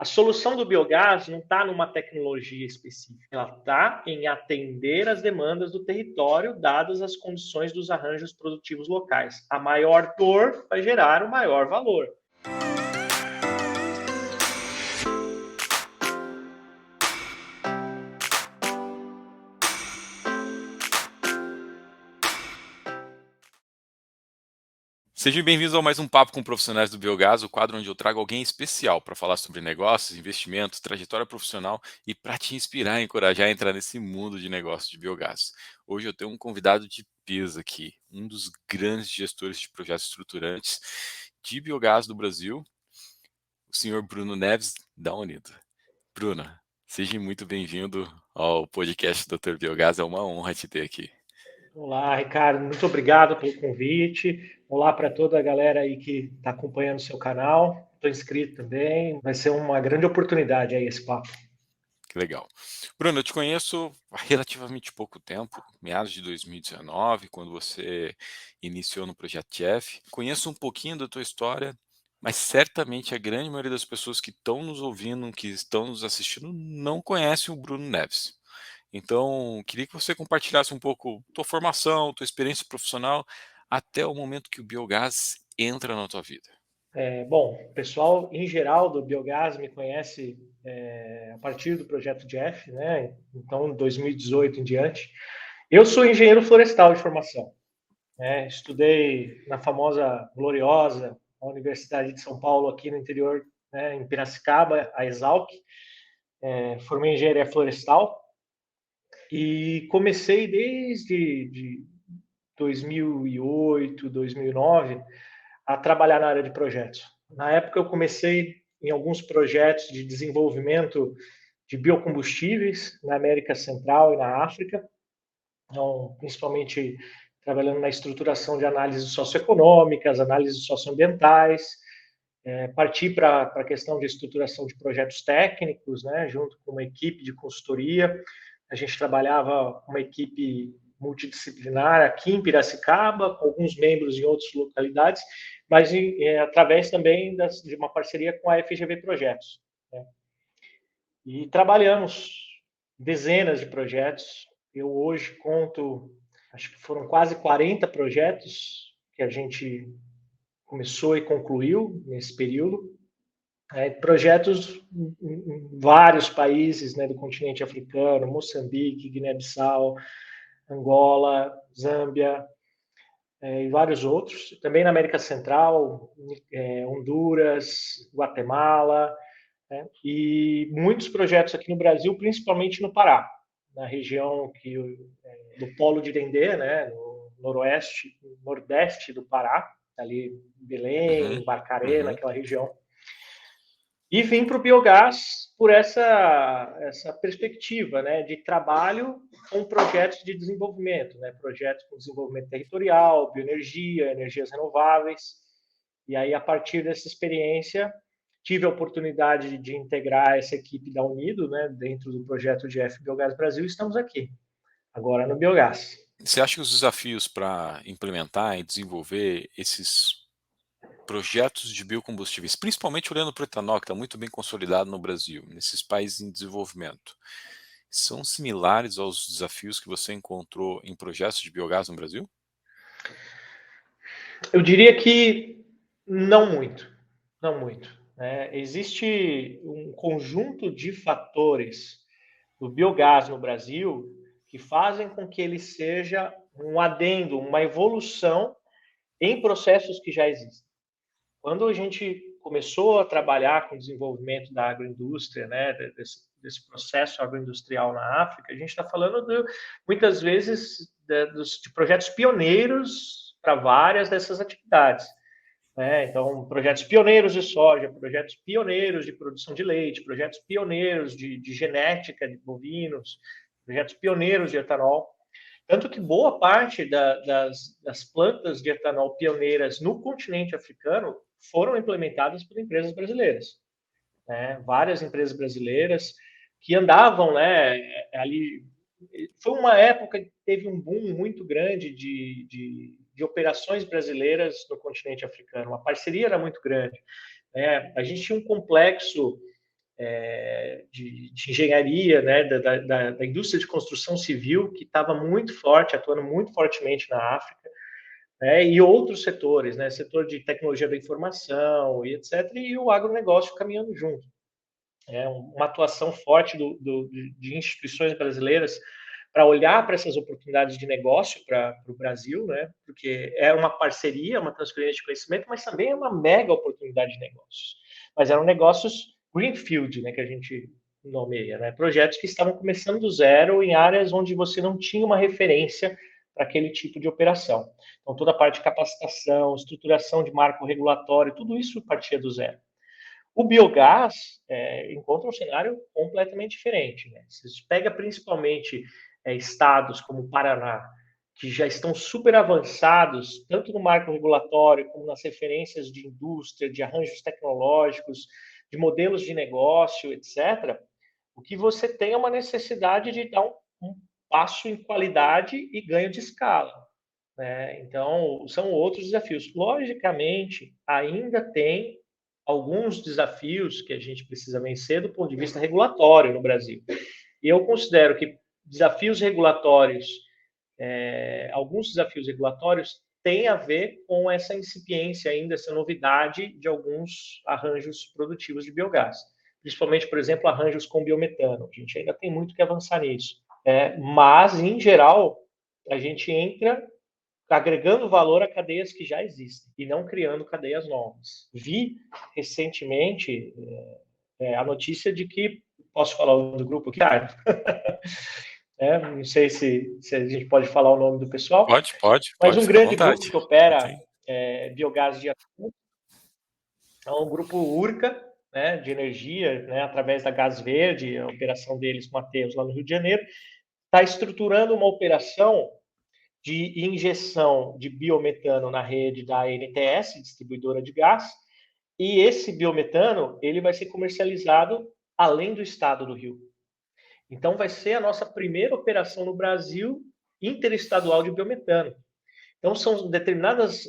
A solução do biogás não está numa tecnologia específica, ela está em atender as demandas do território, dadas as condições dos arranjos produtivos locais. A maior dor vai gerar o maior valor. Sejam bem-vindos a mais um Papo com Profissionais do Biogás, o quadro onde eu trago alguém especial para falar sobre negócios, investimentos, trajetória profissional e para te inspirar e encorajar a entrar nesse mundo de negócios de biogás. Hoje eu tenho um convidado de peso aqui, um dos grandes gestores de projetos estruturantes de biogás do Brasil, o senhor Bruno Neves, da Unido. Bruno, seja muito bem-vindo ao podcast Dr. Biogás, é uma honra te ter aqui. Olá, Ricardo, muito obrigado pelo convite. Olá para toda a galera aí que está acompanhando o seu canal. Estou inscrito também. Vai ser uma grande oportunidade aí esse papo. Que legal. Bruno, eu te conheço há relativamente pouco tempo, meados de 2019, quando você iniciou no Projeto Jeff. Conheço um pouquinho da tua história, mas certamente a grande maioria das pessoas que estão nos ouvindo, que estão nos assistindo, não conhece o Bruno Neves. Então, queria que você compartilhasse um pouco tua formação, tua experiência profissional, até o momento que o biogás entra na tua vida. Bom, o pessoal em geral do biogás me conhece a partir do projeto Jeff, né? Então, 2018 em diante. Eu sou engenheiro florestal de formação, né? Estudei na famosa gloriosa Universidade de São Paulo aqui no interior, né, em Piracicaba, a Exalc. Formei em engenharia florestal e comecei desde 2008, 2009 a trabalhar na área de projetos. Na época, eu comecei em alguns projetos de desenvolvimento de biocombustíveis na América Central e na África, então, principalmente trabalhando na estruturação de análises socioeconômicas, análises socioambientais, parti para a questão de estruturação de projetos técnicos, né, junto com uma equipe de consultoria. A gente trabalhava uma equipe multidisciplinar aqui em Piracicaba, com alguns membros em outras localidades, mas através também de uma parceria com a FGV Projetos, né? E trabalhamos dezenas de projetos. Eu hoje conto, acho que foram quase 40 projetos que a gente começou e concluiu nesse período. Projetos em vários países, né, do continente africano, Moçambique, Guiné-Bissau, Angola, Zâmbia, e vários outros. Também na América Central, Honduras, Guatemala, né, e muitos projetos aqui no Brasil, principalmente no Pará, na região do Polo de Dendê, né, no noroeste, nordeste do Pará, ali Uhum, Belém, Barcarena, uhum. naquela região. E vim para o biogás por essa perspectiva, né, de trabalho com projetos de desenvolvimento, né, projetos com desenvolvimento territorial, bioenergia, energias renováveis. E aí, a partir dessa experiência, tive a oportunidade de integrar essa equipe da Unido, né, dentro do projeto de F Biogás Brasil, e estamos aqui, agora no biogás. Você acha que os desafios para implementar e desenvolver esses projetos de biocombustíveis, principalmente olhando para o etanol, que está muito bem consolidado no Brasil, nesses países em desenvolvimento, são similares aos desafios que você encontrou em projetos de biogás no Brasil? Eu diria que não muito, não muito, né? Existe um conjunto de fatores do biogás no Brasil que fazem com que ele seja um adendo, uma evolução em processos que já existem. Quando a gente começou a trabalhar com o desenvolvimento da agroindústria, né, desse processo agroindustrial na África, a gente está falando muitas vezes de projetos pioneiros para várias dessas atividades, né? Então, projetos pioneiros de soja, projetos pioneiros de produção de leite, projetos pioneiros de genética de bovinos, projetos pioneiros de etanol. Tanto que boa parte das plantas de etanol pioneiras no continente africano foram implementadas por empresas brasileiras, né? Várias empresas brasileiras que andavam, né, ali. Foi uma época que teve um boom muito grande de operações brasileiras no continente africano. A parceria era muito grande, né? A gente tinha um complexo de engenharia, né, da indústria de construção civil, que estava muito forte, atuando muito fortemente na África, né, e outros setores, né, setor de tecnologia da informação e etc., e o agronegócio caminhando junto. Uma atuação forte de instituições brasileiras para olhar para essas oportunidades de negócio para o Brasil, né, porque é uma parceria, uma transferência de conhecimento, mas também é uma mega oportunidade de negócios. Mas eram negócios greenfield, né, que a gente nomeia, né, projetos que estavam começando do zero em áreas onde você não tinha uma referência para aquele tipo de operação. Então, toda a parte de capacitação, estruturação de marco regulatório, tudo isso partia do zero. O biogás encontra um cenário completamente diferente, né? Você pega principalmente estados como o Paraná, que já estão super avançados, tanto no marco regulatório, como nas referências de indústria, de arranjos tecnológicos, de modelos de negócio, etc., o que você tem é uma necessidade de dar um passo em qualidade e ganho de escala, né? Então, são outros desafios. Logicamente, ainda tem alguns desafios que a gente precisa vencer do ponto de vista regulatório no Brasil. E eu considero que desafios regulatórios, alguns desafios regulatórios têm a ver com essa incipiência ainda, essa novidade de alguns arranjos produtivos de biogás. Principalmente, por exemplo, arranjos com biometano. A gente ainda tem muito que avançar nisso. Mas, em geral, a gente entra agregando valor a cadeias que já existem e não criando cadeias novas. Vi recentemente a notícia de que, posso falar o nome do grupo aqui? Não sei se a gente pode falar o nome do pessoal, mas um fica à grande grupo vontade. que opera biogás de atum, é um grupo Urca, né, de energia, né, através da Gás Verde, a operação deles com Mateus lá no Rio de Janeiro, está estruturando uma operação de injeção de biometano na rede da ANTS, distribuidora de gás, e esse biometano ele vai ser comercializado além do estado do Rio. Então, vai ser a nossa primeira operação no Brasil interestadual de biometano. Então, são determinados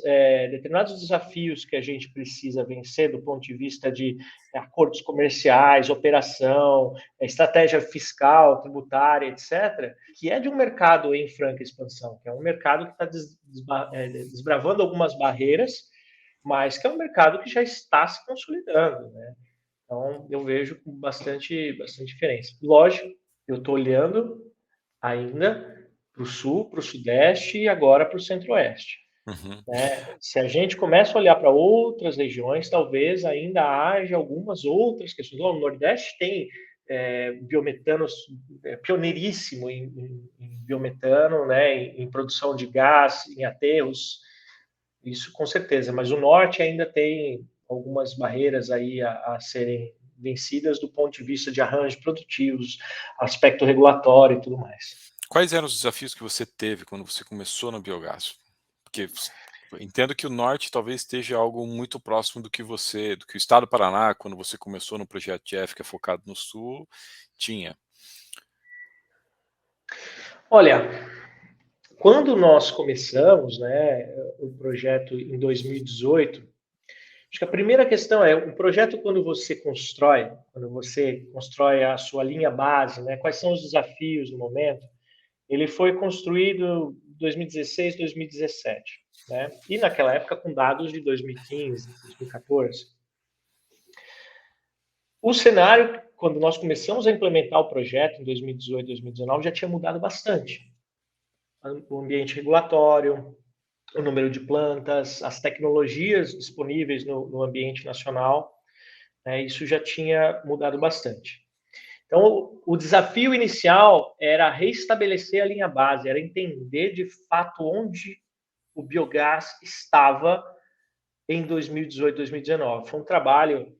desafios que a gente precisa vencer do ponto de vista de acordos comerciais, operação, estratégia fiscal, tributária, etc., que é de um mercado em franca expansão, que é um mercado que está desbravando algumas barreiras, mas que é um mercado que já está se consolidando, né? Então, eu vejo com bastante diferença. Lógico, eu estou olhando ainda para o sul, para o sudeste e agora para o centro-oeste. Uhum. Se a gente começa a olhar para outras regiões, talvez ainda haja algumas outras questões. O Nordeste tem biometano pioneiríssimo em biometano, né, em produção de gás, em aterros, isso com certeza. Mas o Norte ainda tem algumas barreiras aí a serem vencidas do ponto de vista de arranjos produtivos, aspecto regulatório e tudo mais. Quais eram os desafios que você teve quando você começou no biogás? Porque entendo que o norte talvez esteja algo muito próximo do que o estado do Paraná, quando você começou no projeto Jeff, que é focado no sul, tinha. Olha, quando nós começamos, né, o projeto em 2018, acho que a primeira questão é o projeto quando você constrói a sua linha base, né, quais são os desafios no momento, ele foi construído em 2016, 2017, né, e naquela época com dados de 2015, 2014. O cenário, quando nós começamos a implementar o projeto em 2018, 2019, já tinha mudado bastante. O ambiente regulatório, o número de plantas, as tecnologias disponíveis no ambiente nacional, né, isso já tinha mudado bastante. Então, o desafio inicial era restabelecer a linha base, era entender de fato onde o biogás estava em 2018, 2019. Foi um trabalho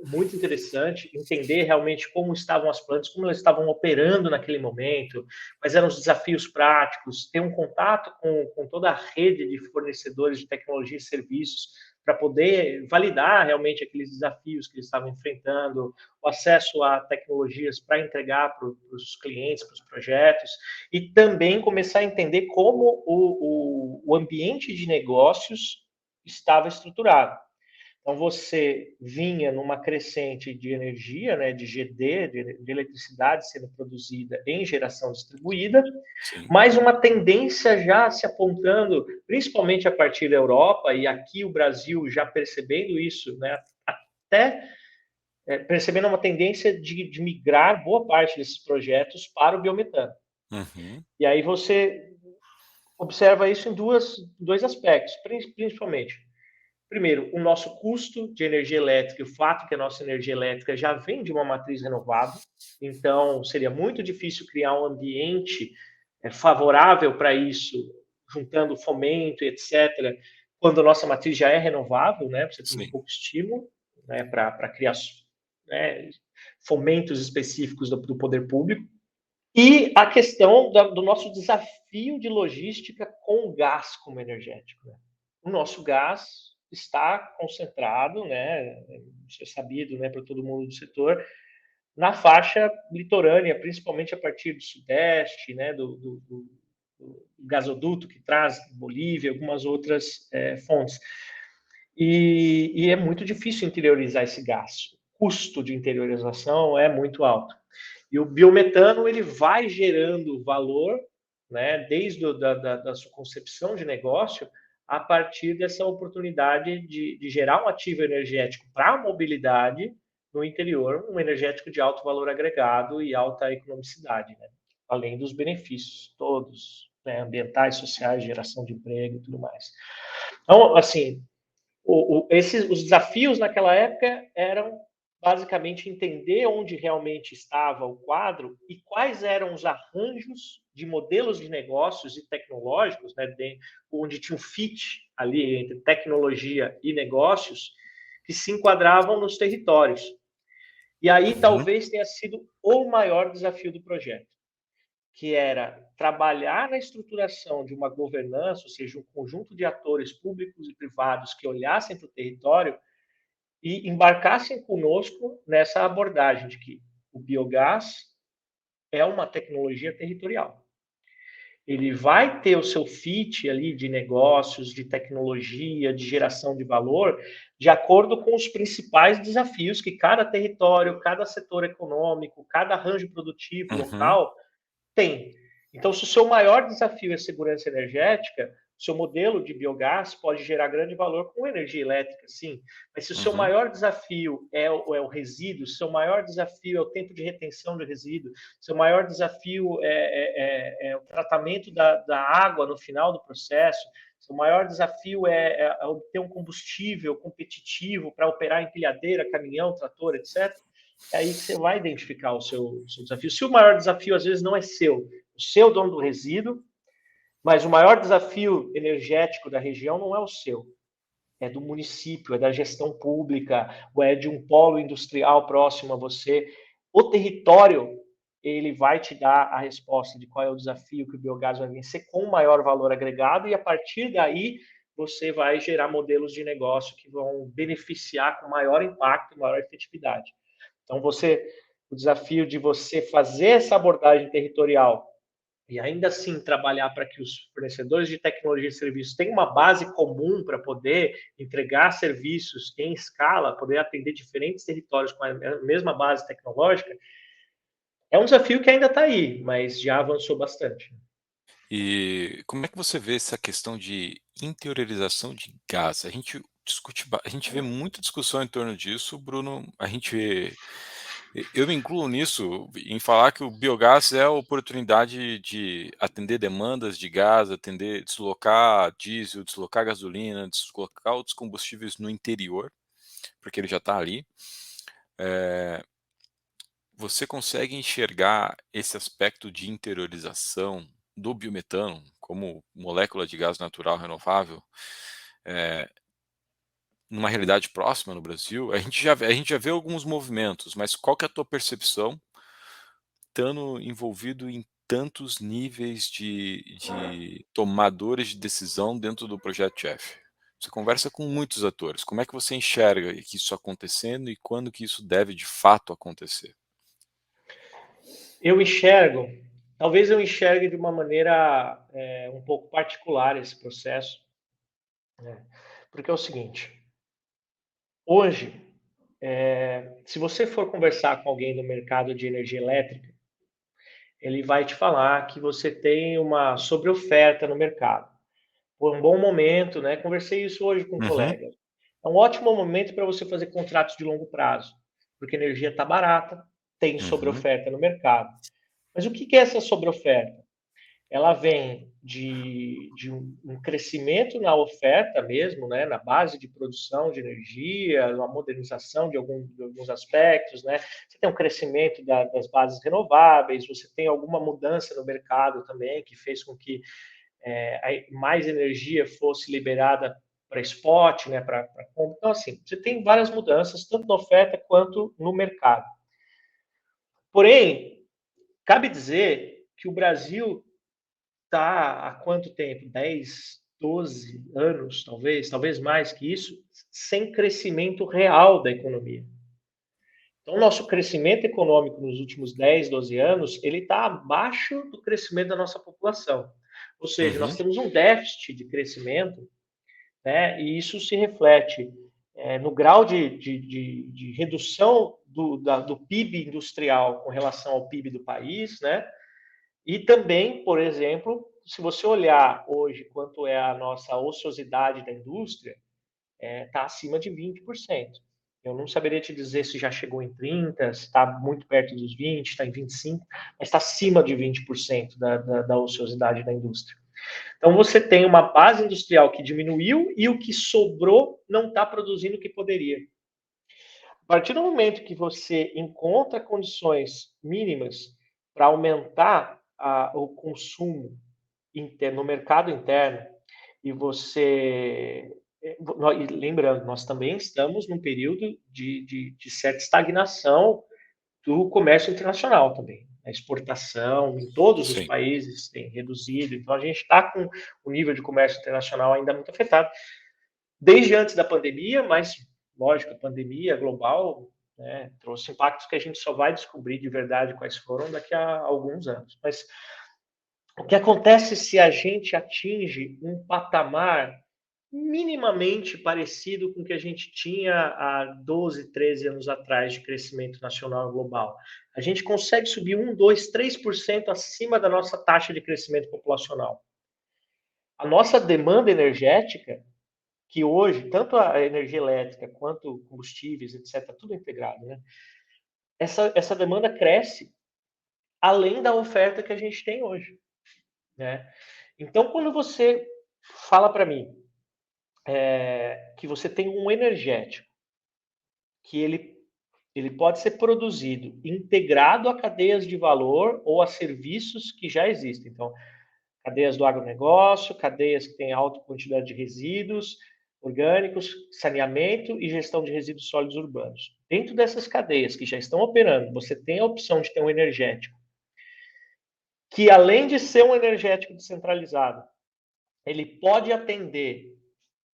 muito interessante, entender realmente como estavam as plantas, como elas estavam operando naquele momento, quais eram os desafios práticos, ter um contato com toda a rede de fornecedores de tecnologia e serviços para poder validar realmente aqueles desafios que eles estavam enfrentando, o acesso a tecnologias para entregar para os clientes, para os projetos, e também começar a entender como o ambiente de negócios estava estruturado. Então, você vinha numa crescente de energia, né, de GD, de eletricidade sendo produzida em geração distribuída, Sim. mas uma tendência já se apontando, principalmente a partir da Europa, e aqui o Brasil já percebendo isso, né, até percebendo uma tendência de migrar boa parte desses projetos para o biometano. Uhum. E aí você observa isso em dois aspectos, principalmente. Primeiro, o nosso custo de energia elétrica, o fato que a nossa energia elétrica já vem de uma matriz renovável, então seria muito difícil criar um ambiente favorável para isso, juntando fomento, etc., quando a nossa matriz já é renovável, né? Você tem um Sim. pouco estímulo, né, para criar, né, fomentos específicos do poder público. E a questão do nosso desafio de logística com o gás como energético. Né? O nosso gás está concentrado, né, isso é sabido, né, para todo mundo do setor, na faixa litorânea, principalmente a partir do sudeste, né, do gasoduto que traz Bolívia, algumas outras fontes. E é muito difícil interiorizar esse gás. O custo de interiorização é muito alto. E o biometano ele vai gerando valor, né, desde da sua concepção de negócio, a partir dessa oportunidade de gerar um ativo energético para a mobilidade no interior, um energético de alto valor agregado e alta economicidade, né? Além dos benefícios todos, né, ambientais, sociais, geração de emprego e tudo mais. Então, assim, os desafios naquela época eram basicamente entender onde realmente estava o quadro e quais eram os arranjos de modelos de negócios e tecnológicos, né, onde tinha um fit ali entre tecnologia e negócios que se enquadravam nos territórios. E aí Uhum. talvez tenha sido o maior desafio do projeto, que era trabalhar na estruturação de uma governança, ou seja, um conjunto de atores públicos e privados que olhassem para o território e embarcassem conosco nessa abordagem de que o biogás é uma tecnologia territorial. Ele vai ter o seu fit ali de negócios, de tecnologia, de geração de valor, de acordo com os principais desafios que cada território, cada setor econômico, cada arranjo produtivo Uhum. local tem. Então, se o seu maior desafio é segurança energética, o seu modelo de biogás pode gerar grande valor com energia elétrica, sim. Mas se o seu Uhum. maior desafio é o resíduo, se o seu maior desafio é o tempo de retenção de resíduo, seu maior desafio é o tratamento da água no final do processo, seu maior desafio é obter um combustível competitivo para operar empilhadeira, caminhão, trator, etc., é aí que você vai identificar o seu desafio. Se o maior desafio, às vezes, não é o seu dono do resíduo, mas o maior desafio energético da região não é o seu, é do município, é da gestão pública, ou é de um polo industrial próximo a você. O território, ele vai te dar a resposta de qual é o desafio que o biogás vai vencer com maior valor agregado, e a partir daí você vai gerar modelos de negócio que vão beneficiar com maior impacto, maior efetividade. Então, o desafio de você fazer essa abordagem territorial e ainda assim trabalhar para que os fornecedores de tecnologia e serviços tenham uma base comum para poder entregar serviços em escala, poder atender diferentes territórios com a mesma base tecnológica, é um desafio que ainda está aí, mas já avançou bastante. E como é que você vê essa questão de interiorização de gás? A gente vê muita discussão em torno disso, Bruno. Eu me incluo nisso, em falar que o biogás é a oportunidade de atender demandas de gás, atender, deslocar diesel, deslocar gasolina, deslocar outros combustíveis no interior, porque ele já está ali. Eh, Você consegue enxergar esse aspecto de interiorização do biometano como molécula de gás natural renovável, eh, numa realidade próxima no Brasil? A gente já vê alguns movimentos, mas qual que é a tua percepção, estando envolvido em tantos níveis de tomadores de decisão dentro do projeto Chef? Você conversa com muitos atores, como é que você enxerga que isso acontecendo e quando que isso deve de fato acontecer? Eu enxergo, talvez eu enxergue de uma maneira um pouco particular esse processo, né? Porque é o seguinte, Hoje, se você for conversar com alguém do mercado de energia elétrica, ele vai te falar que você tem uma sobreoferta no mercado. Foi um bom momento, né? Conversei isso hoje com um Uhum, colega. É um ótimo momento para você fazer contratos de longo prazo, porque a energia está barata, tem uhum, sobreoferta no mercado. Mas o que é essa sobreoferta? Ela vem de um crescimento na oferta mesmo, né, na base de produção de energia, uma modernização de alguns aspectos, né? Você tem um crescimento das bases renováveis, você tem alguma mudança no mercado também que fez com que mais energia fosse liberada para spot, né, para compra. Então, assim, você tem várias mudanças, tanto na oferta quanto no mercado. Porém, cabe dizer que o Brasil está há quanto tempo? 10, 12 anos, talvez mais que isso, sem crescimento real da economia. Então, o nosso crescimento econômico nos últimos 10, 12 anos, ele está abaixo do crescimento da nossa população. Ou seja, nós uhum. temos um déficit de crescimento, né? E isso se reflete no grau de redução do PIB industrial com relação ao PIB do país, né? E também, por exemplo, se você olhar hoje quanto é a nossa ociosidade da indústria, está acima de 20%. Eu não saberia te dizer se já chegou em 30%, se está muito perto dos 20%, está em 25%, mas está acima de 20% da ociosidade da indústria. Então você tem uma base industrial que diminuiu e o que sobrou não está produzindo o que poderia. A partir do momento que você encontra condições mínimas para aumentar o consumo no mercado interno, e você. Lembrando, nós também estamos num período de certa estagnação do comércio internacional também. A exportação em todos os Sim. países tem reduzido, então a gente está com o nível de comércio internacional ainda muito afetado, desde antes da pandemia, mas, lógico, a pandemia global, né, trouxe impactos que a gente só vai descobrir de verdade quais foram daqui a alguns anos. Mas o que acontece se a gente atinge um patamar minimamente parecido com o que a gente tinha há 12, 13 anos atrás de crescimento nacional global? A gente consegue subir 1, 2, 3% acima da nossa taxa de crescimento populacional. A nossa demanda energética, que hoje, tanto a energia elétrica quanto combustíveis, etc., tudo integrado, né? Essa demanda cresce além da oferta que a gente tem hoje, né? Então, quando você fala para mim que você tem um energético, que ele pode ser produzido integrado a cadeias de valor ou a serviços que já existem. Então, cadeias do agronegócio, cadeias que têm alta quantidade de resíduos orgânicos, saneamento e gestão de resíduos sólidos urbanos. Dentro dessas cadeias que já estão operando, você tem a opção de ter um energético que, além de ser um energético descentralizado, ele pode atender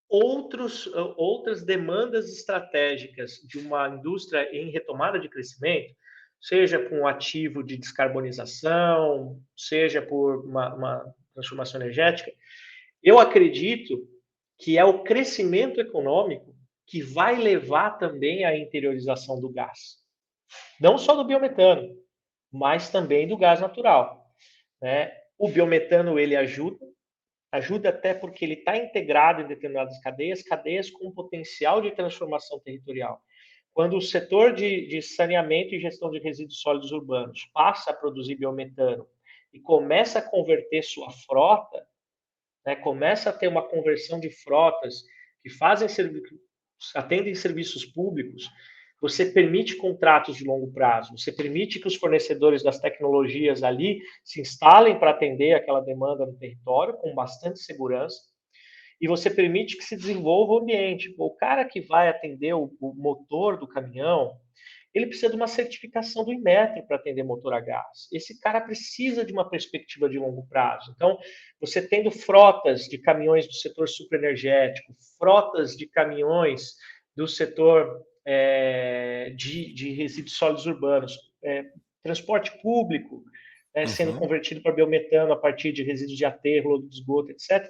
outras demandas estratégicas de uma indústria em retomada de crescimento, seja por um ativo de descarbonização, seja por uma transformação energética, eu acredito que é o crescimento econômico que vai levar também à interiorização do gás. Não só do biometano, mas também do gás natural, né? O biometano ele ajuda até porque ele está integrado em determinadas cadeias com potencial de transformação territorial. Quando o setor de saneamento e gestão de resíduos sólidos urbanos passa a produzir biometano e começa a converter sua frota, né, começa a ter uma conversão de frotas que atendem serviços públicos, você permite contratos de longo prazo, você permite que os fornecedores das tecnologias ali se instalem para atender aquela demanda no território com bastante segurança, e você permite que se desenvolva o ambiente. O cara que vai atender o motor do caminhão, ele precisa de uma certificação do Inmetro para atender motor a gás. Esse cara precisa de uma perspectiva de longo prazo. Então, você tendo frotas de caminhões do setor superenergético, frotas de caminhões do setor de resíduos sólidos urbanos, transporte público sendo Uhum. convertido para biometano a partir de resíduos de aterro, de esgoto, etc.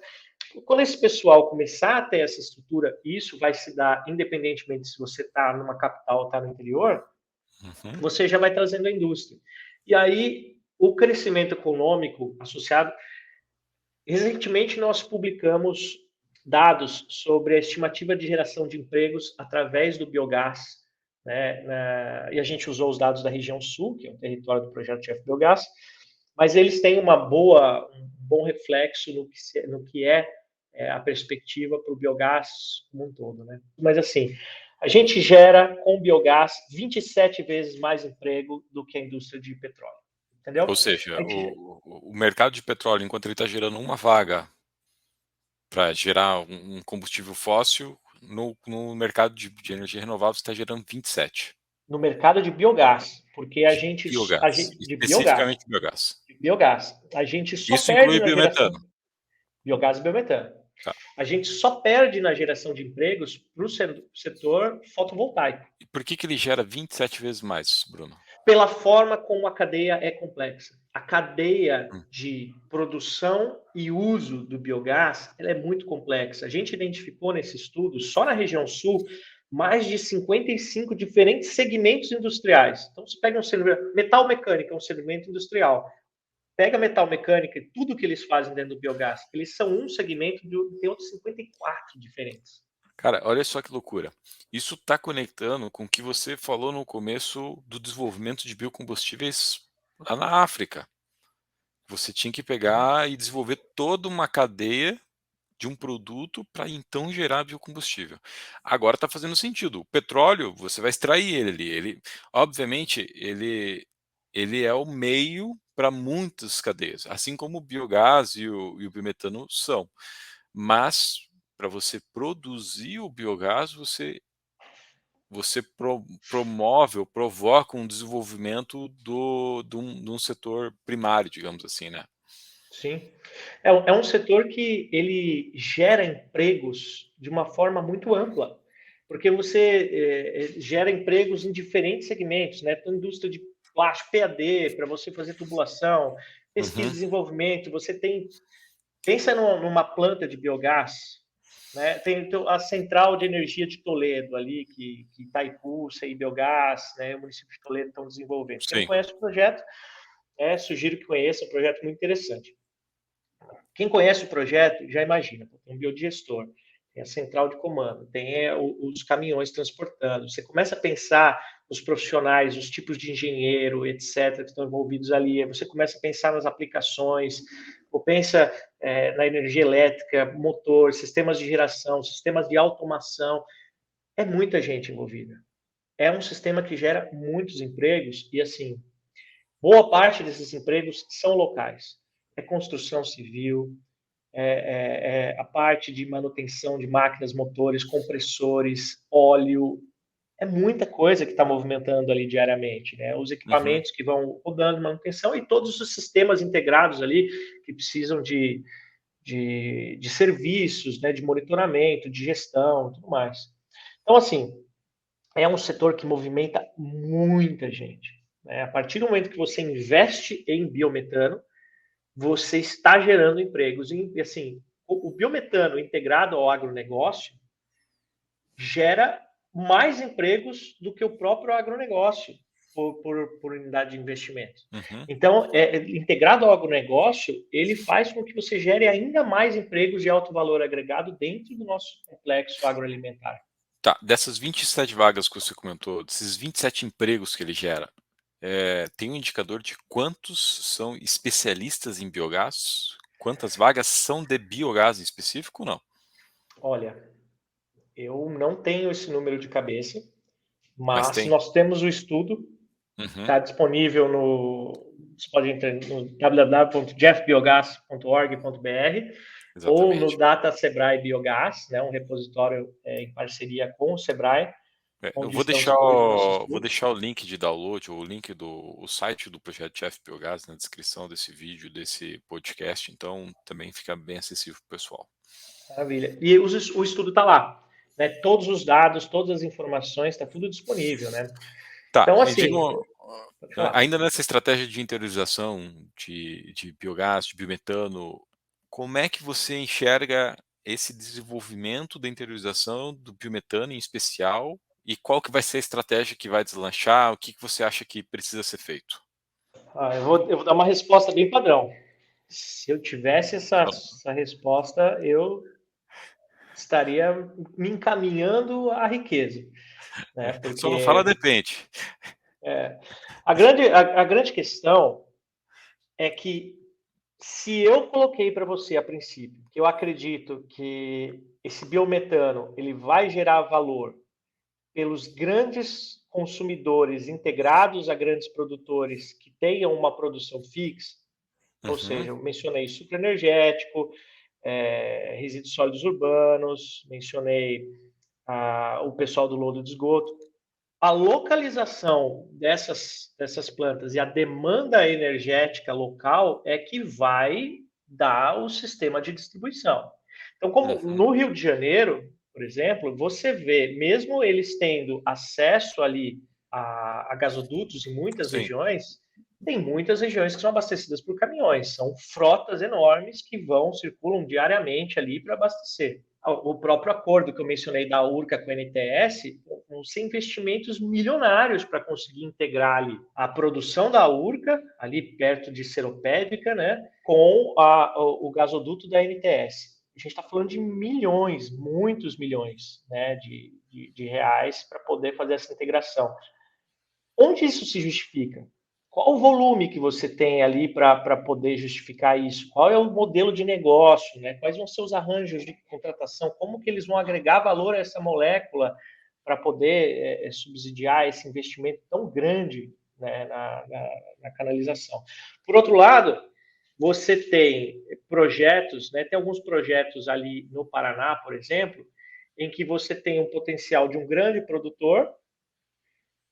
Quando esse pessoal começar a ter essa estrutura, isso vai se dar independentemente se você está numa capital ou está no interior, você já vai trazendo a indústria. E aí, o crescimento econômico associado... Recentemente, nós publicamos dados sobre a estimativa de geração de empregos através do biogás, né, e a gente usou os dados da região sul, que é o território do projeto Chef Biogás, mas eles têm um bom reflexo no que é a perspectiva para o biogás como um todo, né? Mas assim, a gente gera com biogás 27 vezes mais emprego do que a indústria de petróleo, entendeu? Ou seja, Gente... o mercado de petróleo, enquanto ele está gerando uma vaga para gerar um combustível fóssil, no mercado de energia renovável está gerando 27. No mercado de biogás, porque De biogás, de biogás, especificamente biogás. de biogás, a gente só Isso perde inclui na geração biometano. biogás e biometano. Tá. A gente só perde na geração de empregos para o setor fotovoltaico. E por que ele gera 27 vezes mais, Bruno? Pela forma como a cadeia é complexa. A cadeia de produção e uso do biogás, ela é muito complexa. A gente identificou nesse estudo, só na região sul, mais de 55 diferentes segmentos industriais. Então, você pega um segmento... Metal mecânica é um segmento industrial. Pega metal mecânica e tudo que eles fazem dentro do biogás. Eles são um segmento, tem outros 54 diferentes. Cara, olha só que loucura. Isso está conectando com o que você falou no começo do desenvolvimento de biocombustíveis lá na África. Você tinha que pegar e desenvolver toda uma cadeia de um produto para então gerar biocombustível. Agora está fazendo sentido. O petróleo, você vai extrair ele. Obviamente, ele é o meio para muitas cadeias, assim como o biogás e o biometano são. Mas para você produzir o biogás, você promove ou provoca um desenvolvimento de um setor primário, digamos assim, né? Sim. É um setor que ele gera empregos de uma forma muito ampla, porque você gera empregos em diferentes segmentos, né? Tem indústria de plástico, PAD, para você fazer tubulação, pesquisa e desenvolvimento, você tem... Pensa numa planta de biogás, né? Tem a central de energia de Toledo ali, que Itaipu, CI Biogás, né? O município de Toledo estão desenvolvendo. Quem não Sim. conhece o projeto, sugiro que conheça, é um projeto muito interessante. Quem conhece o projeto já imagina, tem um biodigestor, tem a central de comando, tem os caminhões transportando. Você começa a pensar os profissionais, os tipos de engenheiro, etc., que estão envolvidos ali. Você começa a pensar nas aplicações, ou pensa na energia elétrica, motor, sistemas de geração, sistemas de automação. É muita gente envolvida. É um sistema que gera muitos empregos e, assim, boa parte desses empregos são locais. É construção civil, a parte de manutenção de máquinas, motores, compressores, óleo, é muita coisa que está movimentando ali diariamente, né? Os equipamentos que vão rodando manutenção e todos os sistemas integrados ali que precisam de serviços, né? De monitoramento, de gestão, tudo mais. Então, assim, é um setor que movimenta muita gente, né? A partir do momento que você investe em biometano, você está gerando empregos. E, assim, o biometano integrado ao agronegócio gera mais empregos do que o próprio agronegócio por unidade de investimento. Então, integrado ao agronegócio, ele faz com que você gere ainda mais empregos de alto valor agregado dentro do nosso complexo agroalimentar. Tá, dessas 27 vagas que você comentou, desses 27 empregos que ele gera, tem um indicador de quantos são especialistas em biogás? Quantas vagas são de biogás em específico ou não? Olha, eu não tenho esse número de cabeça, Mas mas tem. nós temos o estudo, está disponível você pode entrar no www.jeffbiogás.org.br ou no Exatamente. Data Sebrae Biogás, né, um repositório em parceria com o Sebrae, Eu onde vou estão deixar, disponíveis nossos vou estudos. deixar o link de download, ou o link do site do projeto Chef Biogás na descrição desse vídeo, desse podcast, então também fica bem acessível para o pessoal. Maravilha. E o estudo está lá, né? Todos os dados, todas as informações, está tudo disponível, né? Tá, Então, e assim, ainda nessa estratégia de interiorização de biogás, de biometano, como é que você enxerga esse desenvolvimento da interiorização do biometano em especial, e qual que vai ser a estratégia que vai deslanchar? O que que você acha que precisa ser feito? Eu vou dar uma resposta bem padrão. Se eu tivesse essa, Só essa resposta, eu estaria me encaminhando à riqueza, né? só não fala Porque depende. a grande questão é que se eu coloquei para você a princípio que eu acredito que esse biometano ele vai gerar valor pelos grandes consumidores integrados a grandes produtores que tenham uma produção fixa, ou Uhum, seja, eu mencionei sucroenergético, resíduos sólidos urbanos, mencionei o pessoal do lodo de esgoto. A localização dessas plantas e a demanda energética local é que vai dar o sistema de distribuição. Então, como uhum, no Rio de Janeiro, por exemplo, você vê, mesmo eles tendo acesso ali a gasodutos em muitas sim. regiões, tem muitas regiões que são abastecidas por caminhões, são frotas enormes que circulam diariamente ali para abastecer. O próprio acordo que eu mencionei da URCA com a NTS, vão ser investimentos milionários para conseguir integrar ali a produção da URCA, ali perto de Seropédica, né, com o gasoduto da NTS. A gente está falando de milhões, muitos milhões, né, de reais para poder fazer essa integração. Onde isso se justifica? Qual o volume que você tem ali para poder justificar isso? Qual é o modelo de negócio? Né? Quais vão ser os arranjos de contratação? Como que eles vão agregar valor a essa molécula para poder subsidiar esse investimento tão grande, né, na canalização? Por outro lado, você tem projetos, né, tem alguns projetos ali no Paraná, por exemplo, em que você tem um potencial de um grande produtor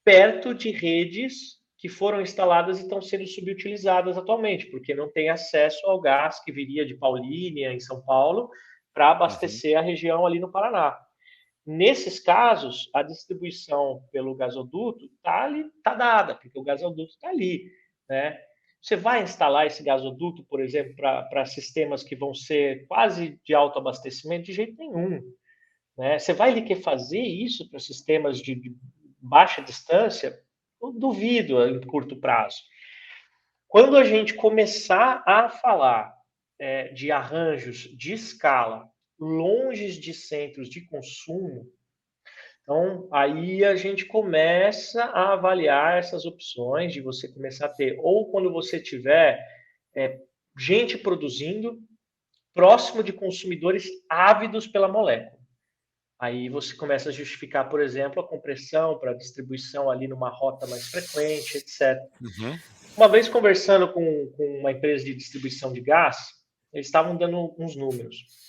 perto de redes que foram instaladas e estão sendo subutilizadas atualmente, porque não tem acesso ao gás que viria de Paulínia, em São Paulo, para Uhum. abastecer a região ali no Paraná. Nesses casos, a distribuição pelo gasoduto está ali, está dada, porque o gasoduto está ali, né? Você vai instalar esse gasoduto, por exemplo, para sistemas que vão ser quase de autoabastecimento? De jeito nenhum. Né? Você vai querer fazer isso para sistemas de baixa distância? Eu duvido em curto prazo. Quando a gente começar a falar de arranjos de escala longe de centros de consumo, então aí a gente começa a avaliar essas opções de você começar a ter, ou quando você tiver gente produzindo próximo de consumidores ávidos pela molécula. Aí você começa a justificar, por exemplo, a compressão para distribuição ali numa rota mais frequente, etc. Uhum. Uma vez conversando com uma empresa de distribuição de gás, eles estavam dando uns números.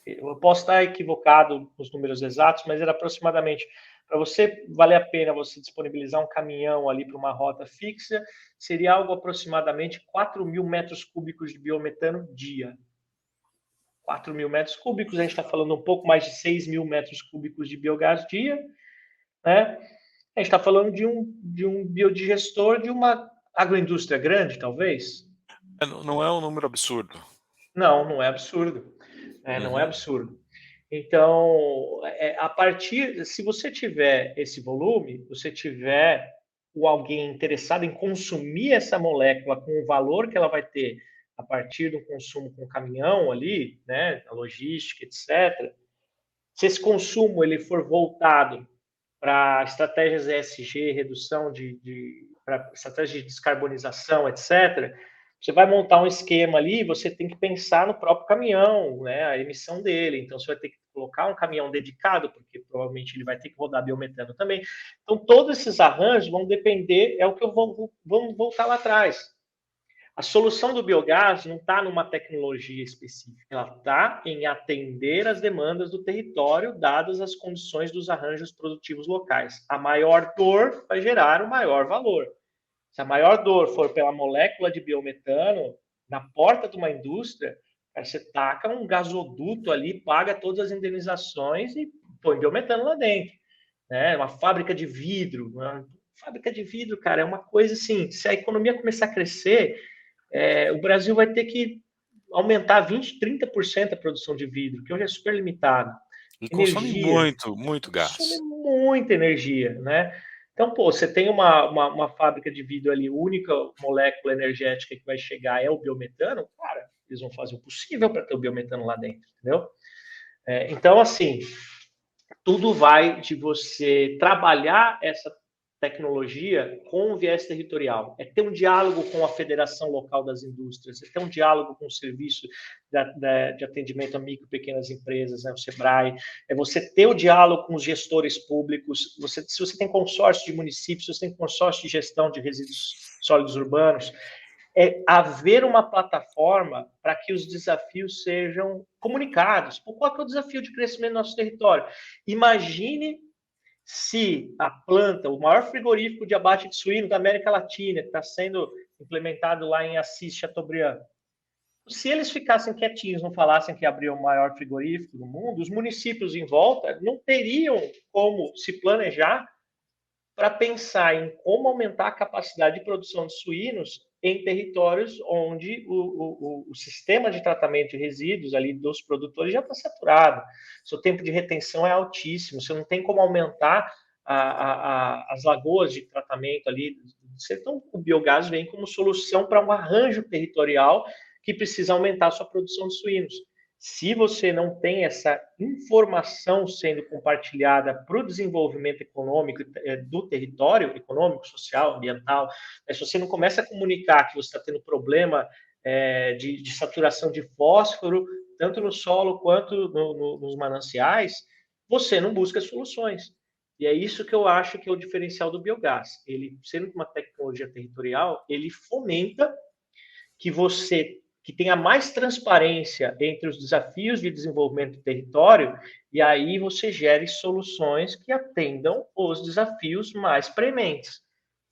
Eu posso estar equivocado com os números exatos, mas era aproximadamente para você valer a pena você disponibilizar um caminhão ali para uma rota fixa, seria algo aproximadamente 4.000 metros cúbicos de biometano dia. 4.000 metros cúbicos, a gente está falando um pouco mais de 6.000 metros cúbicos de biogás dia, né? A gente está falando de um biodigestor de uma agroindústria grande, talvez? Não é um número absurdo. Não, não é absurdo. Não é Uhum. absurdo. Então, a partir, se você tiver esse volume, você tiver alguém interessado em consumir essa molécula com o valor que ela vai ter a partir do consumo com caminhão ali, né, a logística, etc. Se esse consumo ele for voltado para estratégias ESG, redução para estratégias de descarbonização, etc., você vai montar um esquema ali, você tem que pensar no próprio caminhão, né, a emissão dele. Então, você vai ter que colocar um caminhão dedicado, porque provavelmente ele vai ter que rodar biometano também. Então, todos esses arranjos vão depender, é o que eu vamos voltar lá atrás. A solução do biogás não está numa tecnologia específica, ela está em atender as demandas do território, dadas as condições dos arranjos produtivos locais. A maior dor vai gerar o maior valor. Se a maior dor for pela molécula de biometano, na porta de uma indústria, você taca um gasoduto ali, paga todas as indenizações e põe biometano lá dentro. Né? Uma fábrica de vidro. Uma fábrica de vidro, cara, é uma coisa assim, se a economia começar a crescer, o Brasil vai ter que aumentar 20, 30% a produção de vidro, que hoje é super limitado. E consome Energia, muito, muito consome gás. muita energia, né? Então, pô, você tem uma fábrica de vidro ali, a única molécula energética que vai chegar é o biometano, cara, eles vão fazer o possível para ter o biometano lá dentro, entendeu? Então, assim, tudo vai de você trabalhar essa tecnologia com o viés territorial. É ter um diálogo com a Federação Local das Indústrias, é ter um diálogo com o Serviço de Atendimento a Micro e Pequenas Empresas, né, o SEBRAE, é você ter o diálogo com os gestores públicos, se você tem consórcio de municípios, se você tem consórcio de gestão de resíduos sólidos urbanos, é haver uma plataforma para que os desafios sejam comunicados. Qual é o desafio de crescimento do nosso território? Imagine se a planta, o maior frigorífico de abate de suíno da América Latina, que está sendo implementado lá em Assis, Chateaubriand, se eles ficassem quietinhos, não falassem que abriam o maior frigorífico do mundo, os municípios em volta não teriam como se planejar para pensar em como aumentar a capacidade de produção de suínos em territórios onde o sistema de tratamento de resíduos ali dos produtores já está saturado. Seu tempo de retenção é altíssimo, você não tem como aumentar as lagoas de tratamento ali. Então, o biogás vem como solução para um arranjo territorial que precisa aumentar a sua produção de suínos. Se você não tem essa informação sendo compartilhada para o desenvolvimento econômico do território, econômico, social, ambiental, se você não começa a comunicar que você está tendo problema de saturação de fósforo, tanto no solo quanto nos mananciais, você não busca soluções. E é isso que eu acho que é o diferencial do biogás. Ele, sendo uma tecnologia territorial, ele fomenta que você que tenha mais transparência entre os desafios de desenvolvimento do território, e aí você gere soluções que atendam os desafios mais prementes.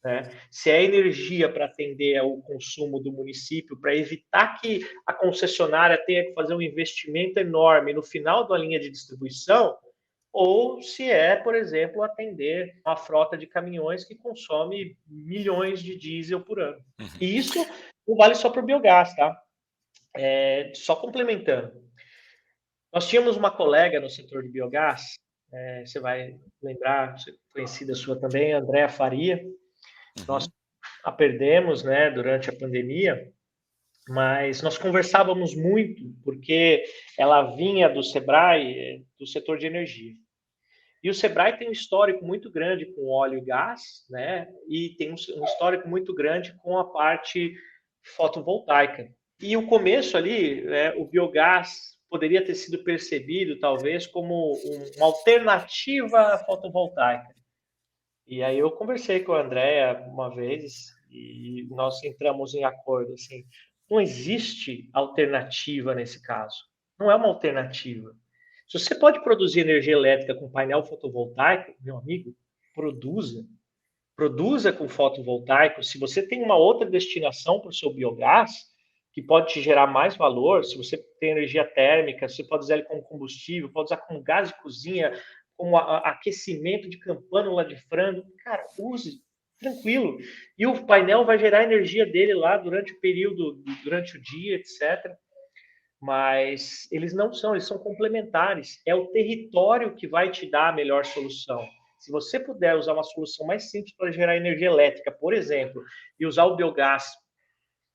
Né? Se é energia para atender ao consumo do município, para evitar que a concessionária tenha que fazer um investimento enorme no final da linha de distribuição, ou se é, por exemplo, atender uma frota de caminhões que consome milhões de diesel por ano. Uhum. E isso não vale só para o biogás, tá? Só complementando. Nós tínhamos uma colega no setor de biogás, você vai lembrar, conhecida sua também, Andréa Faria. Nós Uhum. a perdemos, né, durante a pandemia, mas nós conversávamos muito porque ela vinha do Sebrae, do setor de energia. E o Sebrae tem um histórico muito grande com óleo e gás, né? E tem um histórico muito grande com a parte fotovoltaica. E o começo ali, o biogás poderia ter sido percebido talvez como uma alternativa à fotovoltaica. E aí eu conversei com a Andrea uma vez e nós entramos em acordo assim, não existe alternativa nesse caso. Não é uma alternativa. Se você pode produzir energia elétrica com painel fotovoltaico, meu amigo, produza. Produza com fotovoltaico. Se você tem uma outra destinação para o seu biogás, que pode te gerar mais valor, se você tem energia térmica, você pode usar ele como combustível, pode usar como gás de cozinha, como aquecimento de campânula lá de frango. Cara, use, tranquilo. E o painel vai gerar a energia dele lá durante o período, durante o dia, etc. Mas eles não são, eles são complementares. É o território que vai te dar a melhor solução. Se você puder usar uma solução mais simples para gerar energia elétrica, por exemplo, e usar o biogás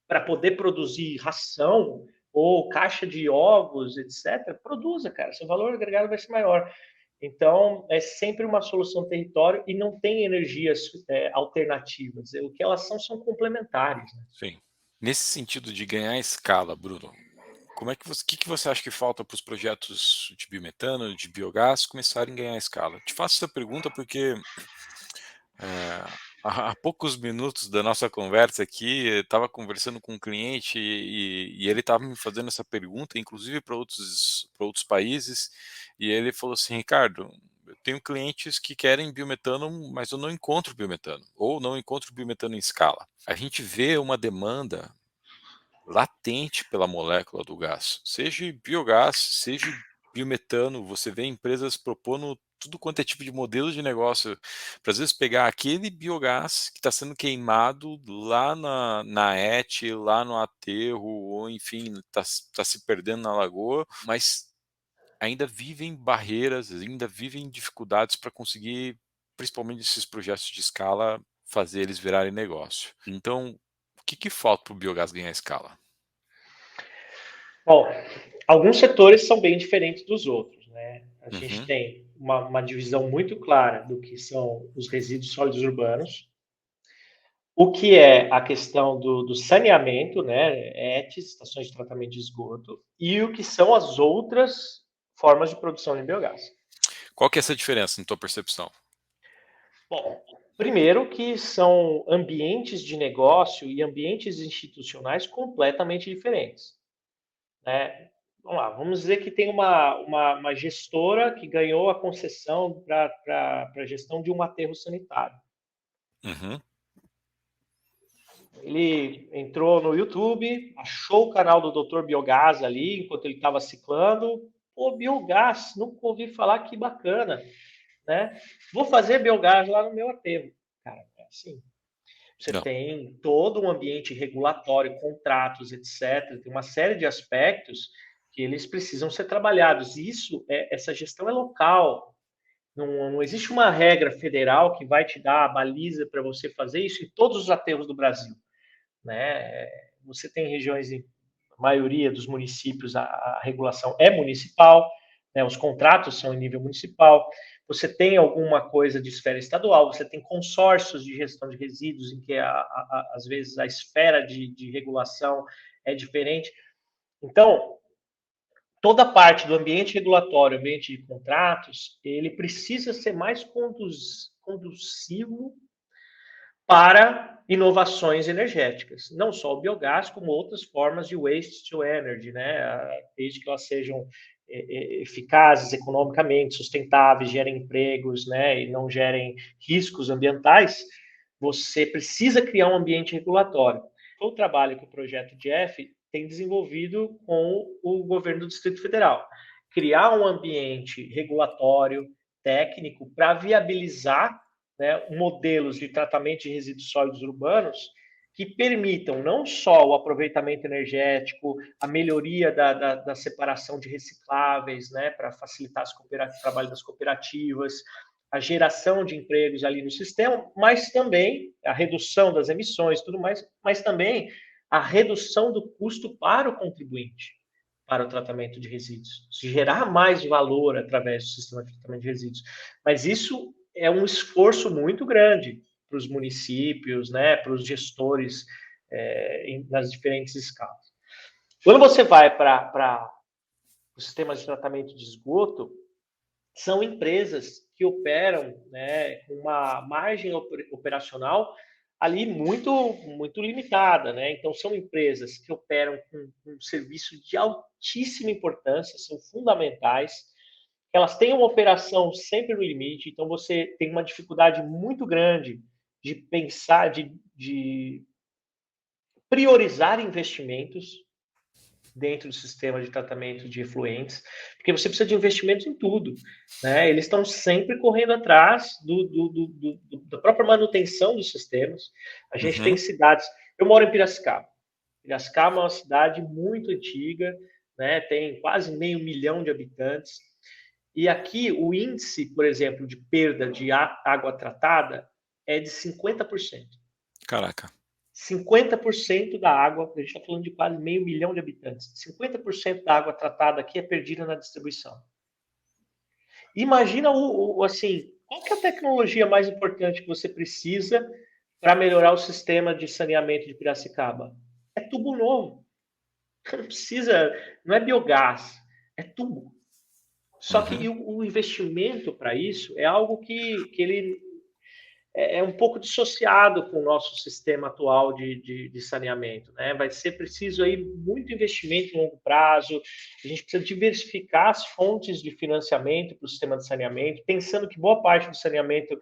para poder produzir ração ou caixa de ovos, etc., produza, cara. Seu valor agregado vai ser maior. Então, é sempre uma solução território e não tem energias alternativas. O que elas são complementares. Né? Sim. Nesse sentido de ganhar escala, Bruno, que você acha que falta para os projetos de biometano, de biogás começarem a ganhar escala? Te faço essa pergunta porque há poucos minutos da nossa conversa aqui, eu estava conversando com um cliente e ele estava me fazendo essa pergunta, inclusive para outros países, e ele falou assim, Ricardo, eu tenho clientes que querem biometano, mas eu não encontro biometano, ou não encontro biometano em escala. A gente vê uma demanda latente pela molécula do gás, seja biogás, seja biometano, você vê empresas propondo tudo quanto é tipo de modelo de negócio, para às vezes pegar aquele biogás que está sendo queimado lá na ET, lá no aterro, ou enfim, está se perdendo na lagoa, mas ainda vivem barreiras, ainda vivem dificuldades para conseguir, principalmente esses projetos de escala, fazer eles virarem negócio. Então, o que falta para o biogás ganhar escala? Bom, alguns setores são bem diferentes dos outros, né? A gente Uhum, tem uma divisão muito clara do que são os resíduos sólidos urbanos, o que é a questão do saneamento, né? ETs, estações de tratamento de esgoto, e o que são as outras formas de produção de biogás. qual que é essa diferença na tua percepção? Bom, primeiro que são ambientes de negócio e ambientes institucionais completamente diferentes, né? Vamos lá, vamos dizer que tem uma gestora que ganhou a concessão para a gestão de um aterro sanitário. Uhum, Ele entrou no YouTube, achou o canal do Dr. Biogás ali, enquanto ele estava ciclando. Pô, biogás, nunca ouvi falar, que bacana, né? Vou fazer biogás lá no meu aterro. Cara, é assim. Você não, tem todo um ambiente regulatório, contratos, etc. Tem uma série de aspectos que eles precisam ser trabalhados. Essa gestão é local. Não existe uma regra federal que vai te dar a baliza para você fazer isso em todos os aterros do Brasil, né? Você tem regiões, a maioria dos municípios, a regulação é municipal, né? Os contratos são em nível municipal. Você tem alguma coisa de esfera estadual, você tem consórcios de gestão de resíduos, em que às vezes a esfera de regulação é diferente. Então, toda parte do ambiente regulatório, ambiente de contratos, ele precisa ser mais conduzivo para inovações energéticas, não só o biogás, como outras formas de waste to energy, né? Desde que elas sejam eficazes economicamente, sustentáveis, gerem empregos, né? E não gerem riscos ambientais, você precisa criar um ambiente regulatório. O trabalho que o projeto Jeff tem desenvolvido com o governo do Distrito Federal, criar um ambiente regulatório, técnico, para viabilizar, né, modelos de tratamento de resíduos sólidos urbanos que permitam não só o aproveitamento energético, a melhoria da separação de recicláveis, né, para facilitar o trabalho das cooperativas, a geração de empregos ali no sistema, mas também a redução das emissões, tudo mais, mas também a redução do custo para o contribuinte, para o tratamento de resíduos, gerar mais valor através do sistema de tratamento de resíduos. Mas isso é um esforço muito grande para os municípios, né, para os gestores nas diferentes escalas. Quando você vai para os sistemas de tratamento de esgoto, são empresas que operam, né, com uma margem operacional ali muito limitada, né? Então são empresas que operam com um serviço de altíssima importância, são fundamentais. Elas têm uma operação sempre no limite, então você tem uma dificuldade muito grande de pensar, de priorizar investimentos dentro do sistema de tratamento de efluentes, porque você precisa de investimentos em tudo, né? Eles estão sempre correndo atrás da própria manutenção dos sistemas. A gente tem uhum, cidades. Eu moro em Piracicaba. Piracicaba é uma cidade muito antiga, né? Tem quase 500 mil de habitantes. E aqui o índice, por exemplo, de perda de água tratada é de 50%. caraca, 50% da água, a gente está falando de quase 500 mil de habitantes, 50% da água tratada aqui é perdida na distribuição. Imagina assim, qual que é a tecnologia mais importante que você precisa para melhorar o sistema de saneamento de Piracicaba? É tubo novo. Não precisa, não é biogás, é tubo. Só que uhum, o investimento para isso é algo que ele é um pouco dissociado com o nosso sistema atual de saneamento, né? Vai ser preciso aí muito investimento em longo prazo, a gente precisa diversificar as fontes de financiamento para o sistema de saneamento, pensando que boa parte do saneamento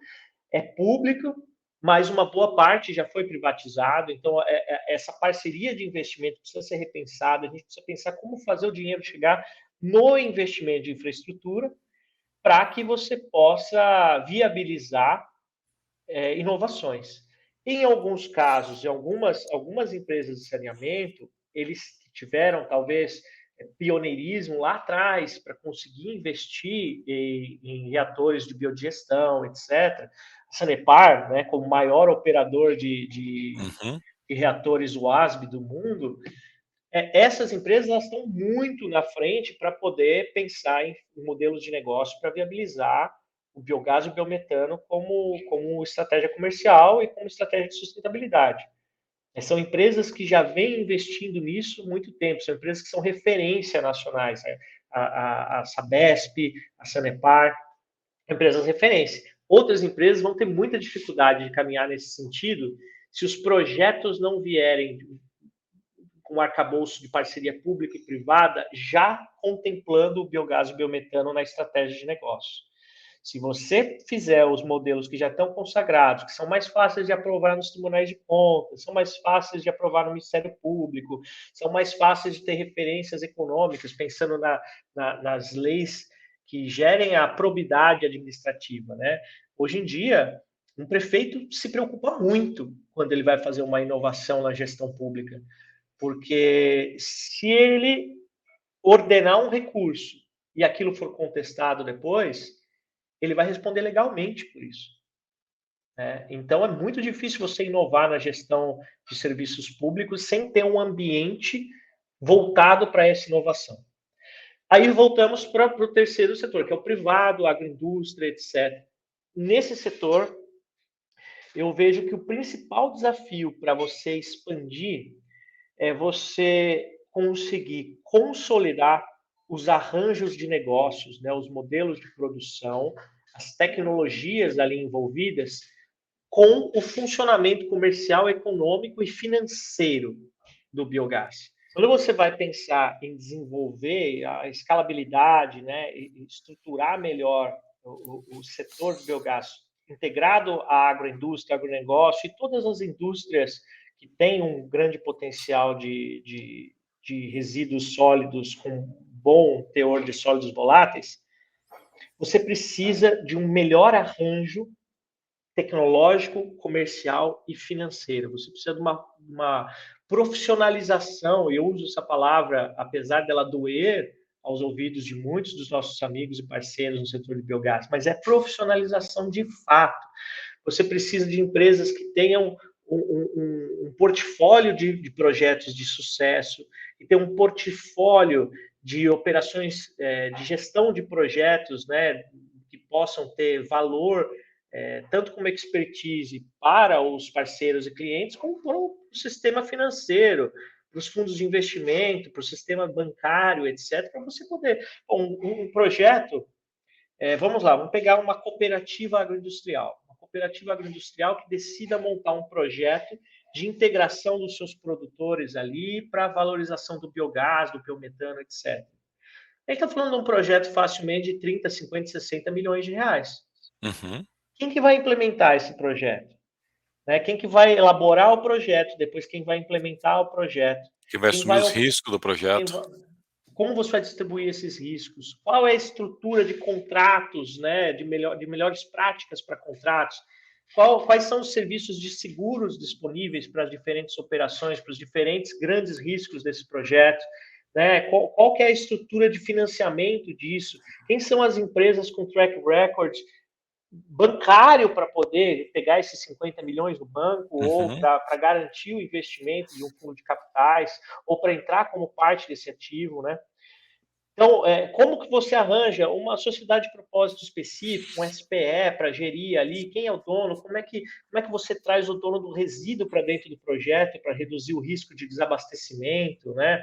é público, mas uma boa parte já foi privatizado, então essa parceria de investimento precisa ser repensada, a gente precisa pensar como fazer o dinheiro chegar no investimento de infraestrutura, para que você possa viabilizar inovações. Em alguns casos, em algumas empresas de saneamento, eles tiveram talvez pioneirismo lá atrás para conseguir investir em reatores de biodigestão, etc. A Sanepar, né, como maior operador de reatores WASB do mundo, essas empresas elas estão muito na frente para poder pensar em modelos de negócio para viabilizar o biogás e o biometano como estratégia comercial e como estratégia de sustentabilidade. São empresas que já vêm investindo nisso há muito tempo, são empresas que são referência nacionais, né? A Sabesp, a Sanepar, empresas referência. Outras empresas vão ter muita dificuldade de caminhar nesse sentido se os projetos não vierem com um arcabouço de parceria pública e privada, já contemplando o biogás e o biometano na estratégia de negócio. Se você fizer os modelos que já estão consagrados, que são mais fáceis de aprovar nos tribunais de contas, são mais fáceis de aprovar no Ministério Público, são mais fáceis de ter referências econômicas, pensando nas leis que gerem a probidade administrativa, né? Hoje em dia, um prefeito se preocupa muito quando ele vai fazer uma inovação na gestão pública, porque se ele ordenar um recurso e aquilo for contestado depois, ele vai responder legalmente por isso. Então, é muito difícil você inovar na gestão de serviços públicos sem ter um ambiente voltado para essa inovação. Aí voltamos para o terceiro setor, que é o privado, a agroindústria, etc. Nesse setor, eu vejo que o principal desafio para você expandir é você conseguir consolidar os arranjos de negócios, né, os modelos de produção, as tecnologias ali envolvidas, com o funcionamento comercial, econômico e financeiro do biogás. Quando você vai pensar em desenvolver a escalabilidade, né, e estruturar melhor o setor do biogás integrado à agroindústria, agronegócio e todas as indústrias que têm um grande potencial de resíduos sólidos com bom teor de sólidos voláteis, você precisa de um melhor arranjo tecnológico, comercial e financeiro. Você precisa de uma profissionalização, eu uso essa palavra, apesar dela doer aos ouvidos de muitos dos nossos amigos e parceiros no setor de biogás, mas é profissionalização de fato. Você precisa de empresas que tenham um portfólio de projetos de sucesso e ter um portfólio de operações de gestão de projetos, né, que possam ter valor tanto como expertise para os parceiros e clientes, como para o sistema financeiro, para os fundos de investimento, para o sistema bancário, etc., para você poder... Bom, um projeto, vamos lá, vamos pegar uma cooperativa agroindustrial. Uma cooperativa agroindustrial que decida montar um projeto de integração dos seus produtores ali para a valorização do biogás, do biometano, etc. A gente está falando de um projeto facilmente de 30, 50, 60 milhões de reais. Uhum. Quem que vai implementar esse projeto? Quem que vai elaborar o projeto, depois quem vai implementar o projeto? Quem vai assumir os riscos do projeto? Como você vai distribuir esses riscos? Qual é a estrutura de contratos, né, de melhores práticas para contratos? Quais são os serviços de seguros disponíveis para as diferentes operações, para os diferentes grandes riscos desse projeto? Né? Qual que é a estrutura de financiamento disso? Quem são as empresas com track record bancário para poder pegar esses 50 milhões do banco, ou para garantir o investimento de um fundo de capitais, ou para entrar como parte desse ativo, né? Então, como que você arranja uma sociedade de propósito específico, um SPE para gerir ali, quem é o dono, como é que você traz o dono do resíduo para dentro do projeto para reduzir o risco de desabastecimento, né?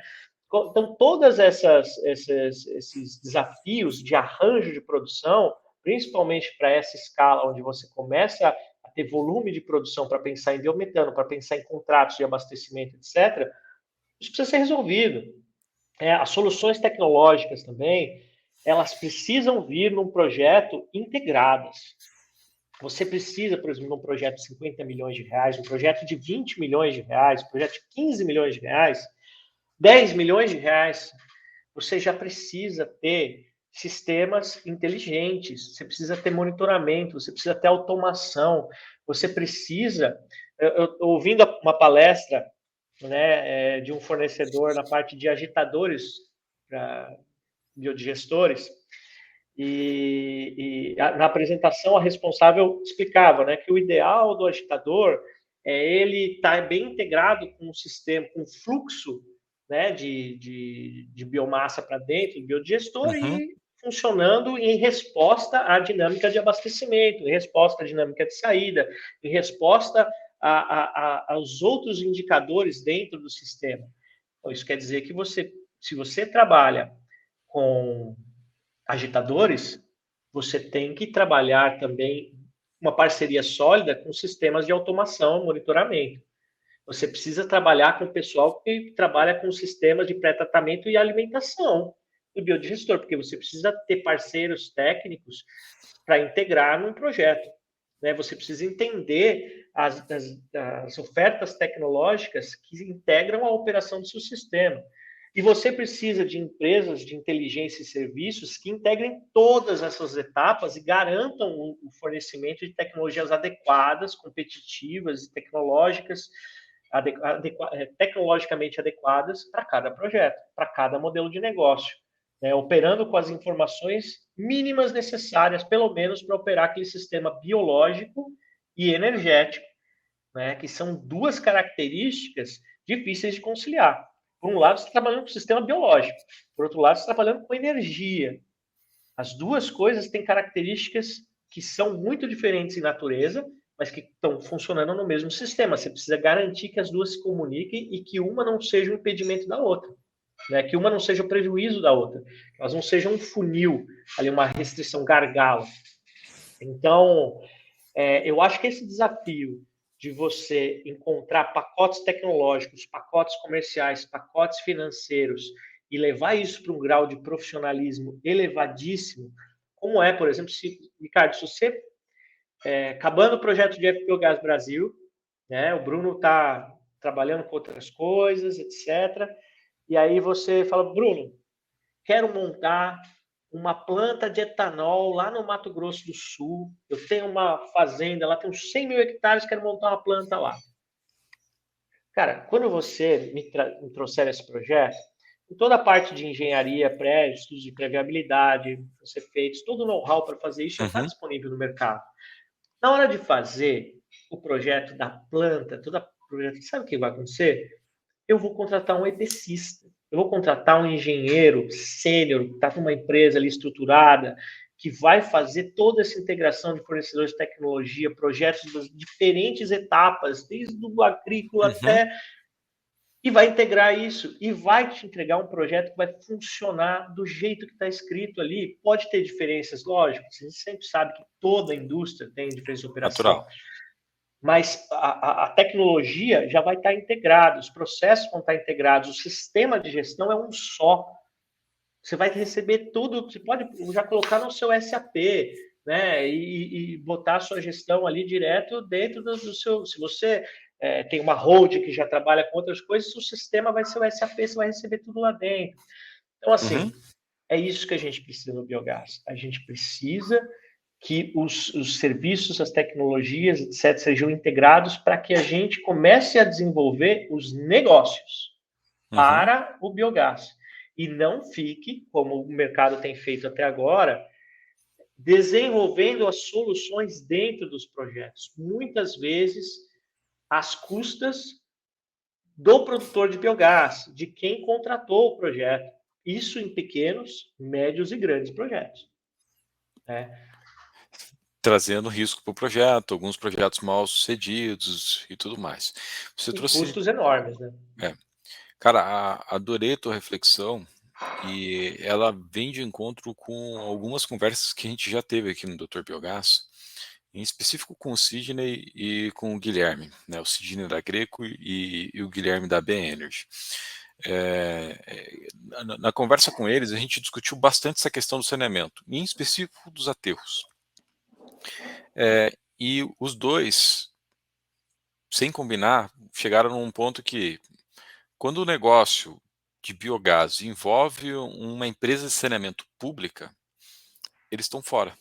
Então, todos esses desafios de arranjo de produção, principalmente para essa escala onde você começa a ter volume de produção para pensar em biometano, para pensar em contratos de abastecimento, etc., isso precisa ser resolvido. As soluções tecnológicas também, elas precisam vir num projeto integradas. Você precisa, por exemplo, num projeto de 50 milhões de reais, um projeto de 20 milhões de reais, um projeto de 15 milhões de reais, 10 milhões de reais, você já precisa ter sistemas inteligentes, você precisa ter monitoramento, você precisa ter automação, você precisa... Eu ouvindo uma palestra, né, de um fornecedor na parte de agitadores para biodigestores, na apresentação a responsável explicava, né, que o ideal do agitador é ele estar bem integrado com o sistema, com o fluxo, né, de biomassa para dentro do biodigestor Uhum. e funcionando em resposta à dinâmica de abastecimento, em resposta à dinâmica de saída, em resposta aos outros indicadores dentro do sistema. Então, isso quer dizer que se você trabalha com agitadores, você tem que trabalhar também uma parceria sólida com sistemas de automação e monitoramento. Você precisa trabalhar com o pessoal que trabalha com sistemas de pré-tratamento e alimentação do biodigestor, porque você precisa ter parceiros técnicos para integrar num projeto. Né? Você precisa entender as ofertas tecnológicas que integram a operação do seu sistema. E você precisa de empresas de inteligência e serviços que integrem todas essas etapas e garantam o fornecimento de tecnologias adequadas, competitivas e tecnológicas, tecnologicamente adequadas para cada projeto, para cada modelo de negócio, né? Operando com as informações mínimas necessárias, pelo menos, para operar aquele sistema biológico e energético, né? Que são duas características difíceis de conciliar. Por um lado, você está trabalhando com o sistema biológico, por outro lado, você está trabalhando com energia. As duas coisas têm características que são muito diferentes em natureza, mas que estão funcionando no mesmo sistema. Você precisa garantir que as duas se comuniquem e que uma não seja um impedimento da outra, né? Que uma não seja o prejuízo da outra, que elas não sejam um funil, ali uma restrição gargalo. Então, eu acho que esse desafio de você encontrar pacotes tecnológicos, pacotes comerciais, pacotes financeiros e levar isso para um grau de profissionalismo elevadíssimo, como é, por exemplo, Ricardo, se você, acabando o projeto de FPO Gás Brasil, né, o Bruno está trabalhando com outras coisas, etc., e aí você fala, Bruno, quero montar uma planta de etanol lá no Mato Grosso do Sul. Eu tenho uma fazenda, lá tem uns 100 mil hectares, quero montar uma planta lá. Cara, quando você me trouxer esse projeto, toda a parte de engenharia pré, estudos de pré-viabilidade, ser feitos, todo o know-how para fazer isso já está disponível no mercado. Na hora de fazer o projeto da planta, todo o projeto, sabe o que vai acontecer? Eu vou contratar um EPCista, eu vou contratar um engenheiro sênior, que está com uma empresa ali estruturada, que vai fazer toda essa integração de fornecedores de tecnologia, projetos das diferentes etapas, desde o agrícola Uhum. até... E vai integrar isso, e vai te entregar um projeto que vai funcionar do jeito que está escrito ali. Pode ter diferenças, lógico, a gente sempre sabe que toda a indústria tem diferença de operação, Natural. mas a tecnologia já vai estar integrada, os processos vão estar integrados, o sistema de gestão é um só. Você vai receber tudo, você pode já colocar no seu SAP, né? E botar a sua gestão ali direto dentro do seu. Se você tem uma hold que já trabalha com outras coisas, o sistema vai ser o SAP, você vai receber tudo lá dentro. Então, assim, é isso que a gente precisa no biogás. A gente precisa que os serviços, as tecnologias, etc., sejam integrados para que a gente comece a desenvolver os negócios Uhum. para o biogás. E não fique, como o mercado tem feito até agora, desenvolvendo as soluções dentro dos projetos. Muitas vezes, às custas do produtor de biogás, de quem contratou o projeto. Isso em pequenos, médios e grandes projetos. Né? Trazendo risco para o projeto, alguns projetos mal sucedidos e tudo mais. Você E trouxe. custos enormes. Né? Cara, adorei a tua reflexão e ela vem de encontro com algumas conversas que a gente já teve aqui no Dr. Biogás, em específico com o Sidney e com o Guilherme, né? O Sidney da Greco e o Guilherme da B Energy. Na conversa com eles, a gente discutiu bastante essa questão do saneamento, em específico dos aterros. E os dois, sem combinar, chegaram num ponto que, quando o negócio de biogás envolve uma empresa de saneamento pública, eles estão fora,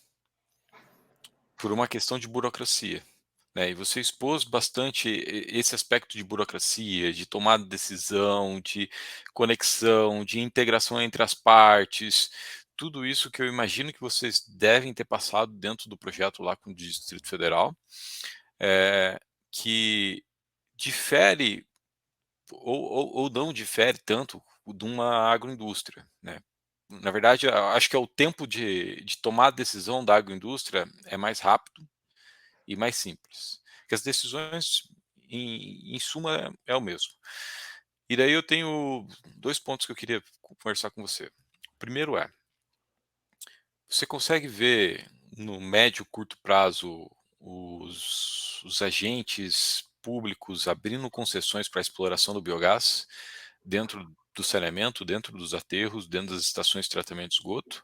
por uma questão de burocracia, né? E você expôs bastante esse aspecto de burocracia, de tomada de decisão, de conexão, de integração entre as partes, tudo isso que eu imagino que vocês devem ter passado dentro do projeto lá com o Distrito Federal, que difere ou não difere tanto de uma agroindústria, né? Na verdade, acho que é o tempo de tomar a decisão da agroindústria é mais rápido e mais simples. Porque as decisões, em suma, é o mesmo. E daí eu tenho 2 pontos que eu queria conversar com você. O primeiro é, você consegue ver no médio e curto prazo os agentes públicos abrindo concessões para a exploração do biogás dentro do saneamento, dentro dos aterros, dentro das estações de tratamento de esgoto?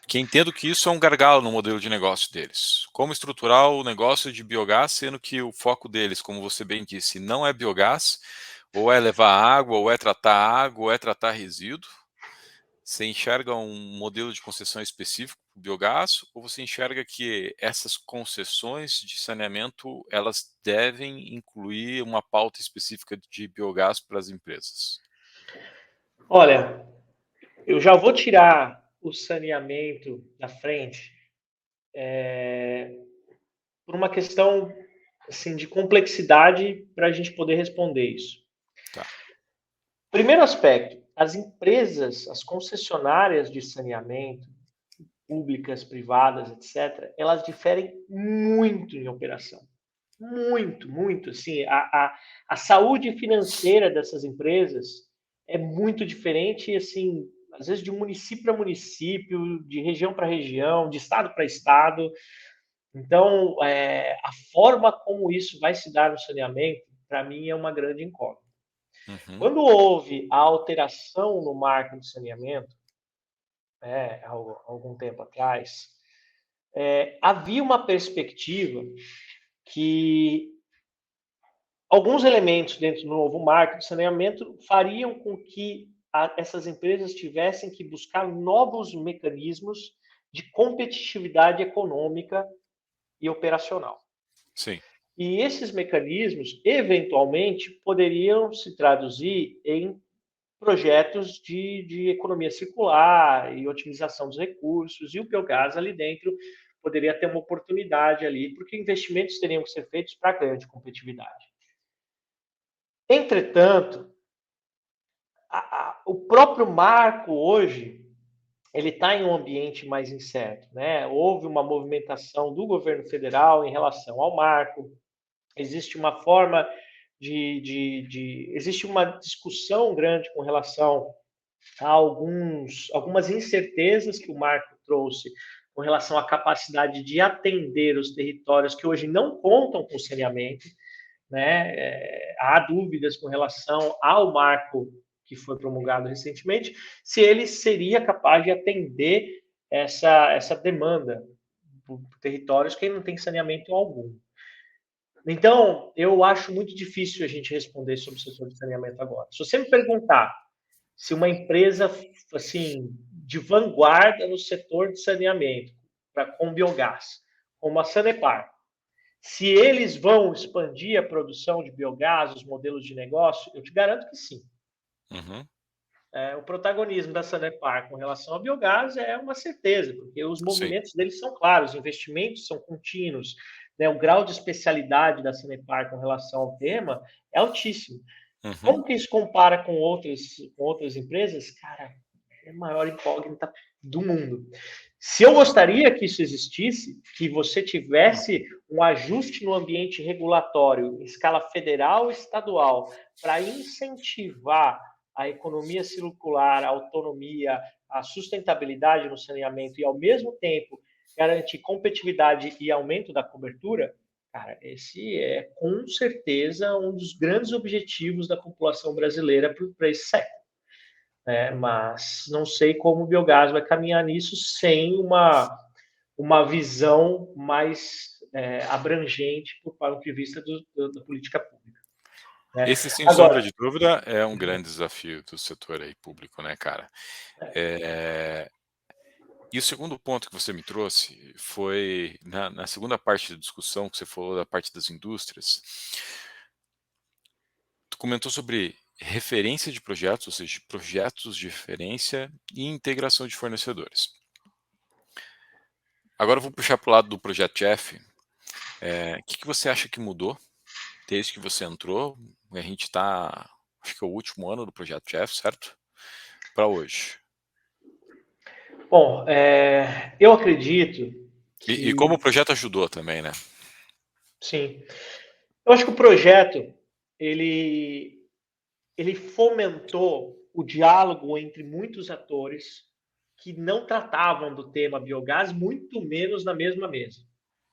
Que entendo que isso é um gargalo no modelo de negócio deles. Como estruturar o negócio de biogás, sendo que o foco deles, como você bem disse, não é biogás, ou é levar água, ou é tratar resíduo. Você enxerga um modelo de concessão específico para o biogás, ou você enxerga que essas concessões de saneamento elas devem incluir uma pauta específica de biogás para as empresas? Olha, eu já vou tirar o saneamento da frente por uma questão assim de complexidade para a gente poder responder isso. Tá. Primeiro aspecto, as empresas, as concessionárias de saneamento, públicas, privadas, etc., elas diferem muito em operação. Muito, muito. Assim, a saúde financeira dessas empresas é muito diferente, assim, às vezes de município para município, de região para região, de estado para estado. Então, a forma como isso vai se dar no saneamento, para mim, é uma grande incógnita. Uhum. Quando houve a alteração no marco de saneamento, há algum tempo atrás, havia uma perspectiva que alguns elementos dentro do novo marco de saneamento fariam com que essas empresas tivessem que buscar novos mecanismos de competitividade econômica e operacional. Sim. E esses mecanismos, eventualmente, poderiam se traduzir em projetos de economia circular e otimização dos recursos, e o biogás ali dentro poderia ter uma oportunidade ali, porque investimentos teriam que ser feitos para ganho de competitividade. Entretanto, o próprio marco hoje ele está em um ambiente mais incerto, né? Houve uma movimentação do governo federal em relação ao marco, existe uma forma existe uma discussão grande com relação a algumas incertezas que o marco trouxe com relação à capacidade de atender os territórios que hoje não contam com saneamento, né? Há dúvidas com relação ao marco que foi promulgado recentemente, se ele seria capaz de atender essa demanda por territórios que não tem saneamento algum. Então, eu acho muito difícil a gente responder sobre o setor de saneamento agora. Se você me perguntar se uma empresa assim de vanguarda no setor de saneamento com biogás, como a Sanepar, se eles vão expandir a produção de biogás, os modelos de negócio, eu te garanto que sim. Uhum. O protagonismo da Sanepar com relação ao biogás é uma certeza, porque os Sim. movimentos deles são claros, os investimentos são contínuos, né? O grau de especialidade da Sanepar com relação ao tema é altíssimo. Uhum. Como que isso compara com outras empresas? Cara, é a maior incógnita do mundo. Se eu gostaria que isso existisse, que você tivesse um ajuste no ambiente regulatório, em escala federal e estadual, para incentivar a economia circular, a autonomia, a sustentabilidade no saneamento e, ao mesmo tempo, garantir competitividade e aumento da cobertura, cara, esse é com certeza um dos grandes objetivos da população brasileira para esse século. Mas não sei como o biogás vai caminhar nisso sem uma visão mais abrangente por ponto de vista da política pública. Né? Esse, sem sombra Agora, de dúvida, é um grande desafio do setor aí público, né, cara? É, E o segundo ponto que você me trouxe foi na segunda parte da discussão que você falou da parte das indústrias. Tu comentou sobre referência de projetos, ou seja, projetos de referência e integração de fornecedores. Agora eu vou puxar para o lado do projeto Jeff. O que você acha que mudou desde que você entrou? A gente está, acho que é o último ano do projeto Jeff, certo? Para hoje. Bom, eu acredito E como o que, projeto ajudou também, né? sim, eu acho que o projeto, ele, ele fomentou o diálogo entre muitos atores que não tratavam do tema biogás, muito menos na mesma mesa,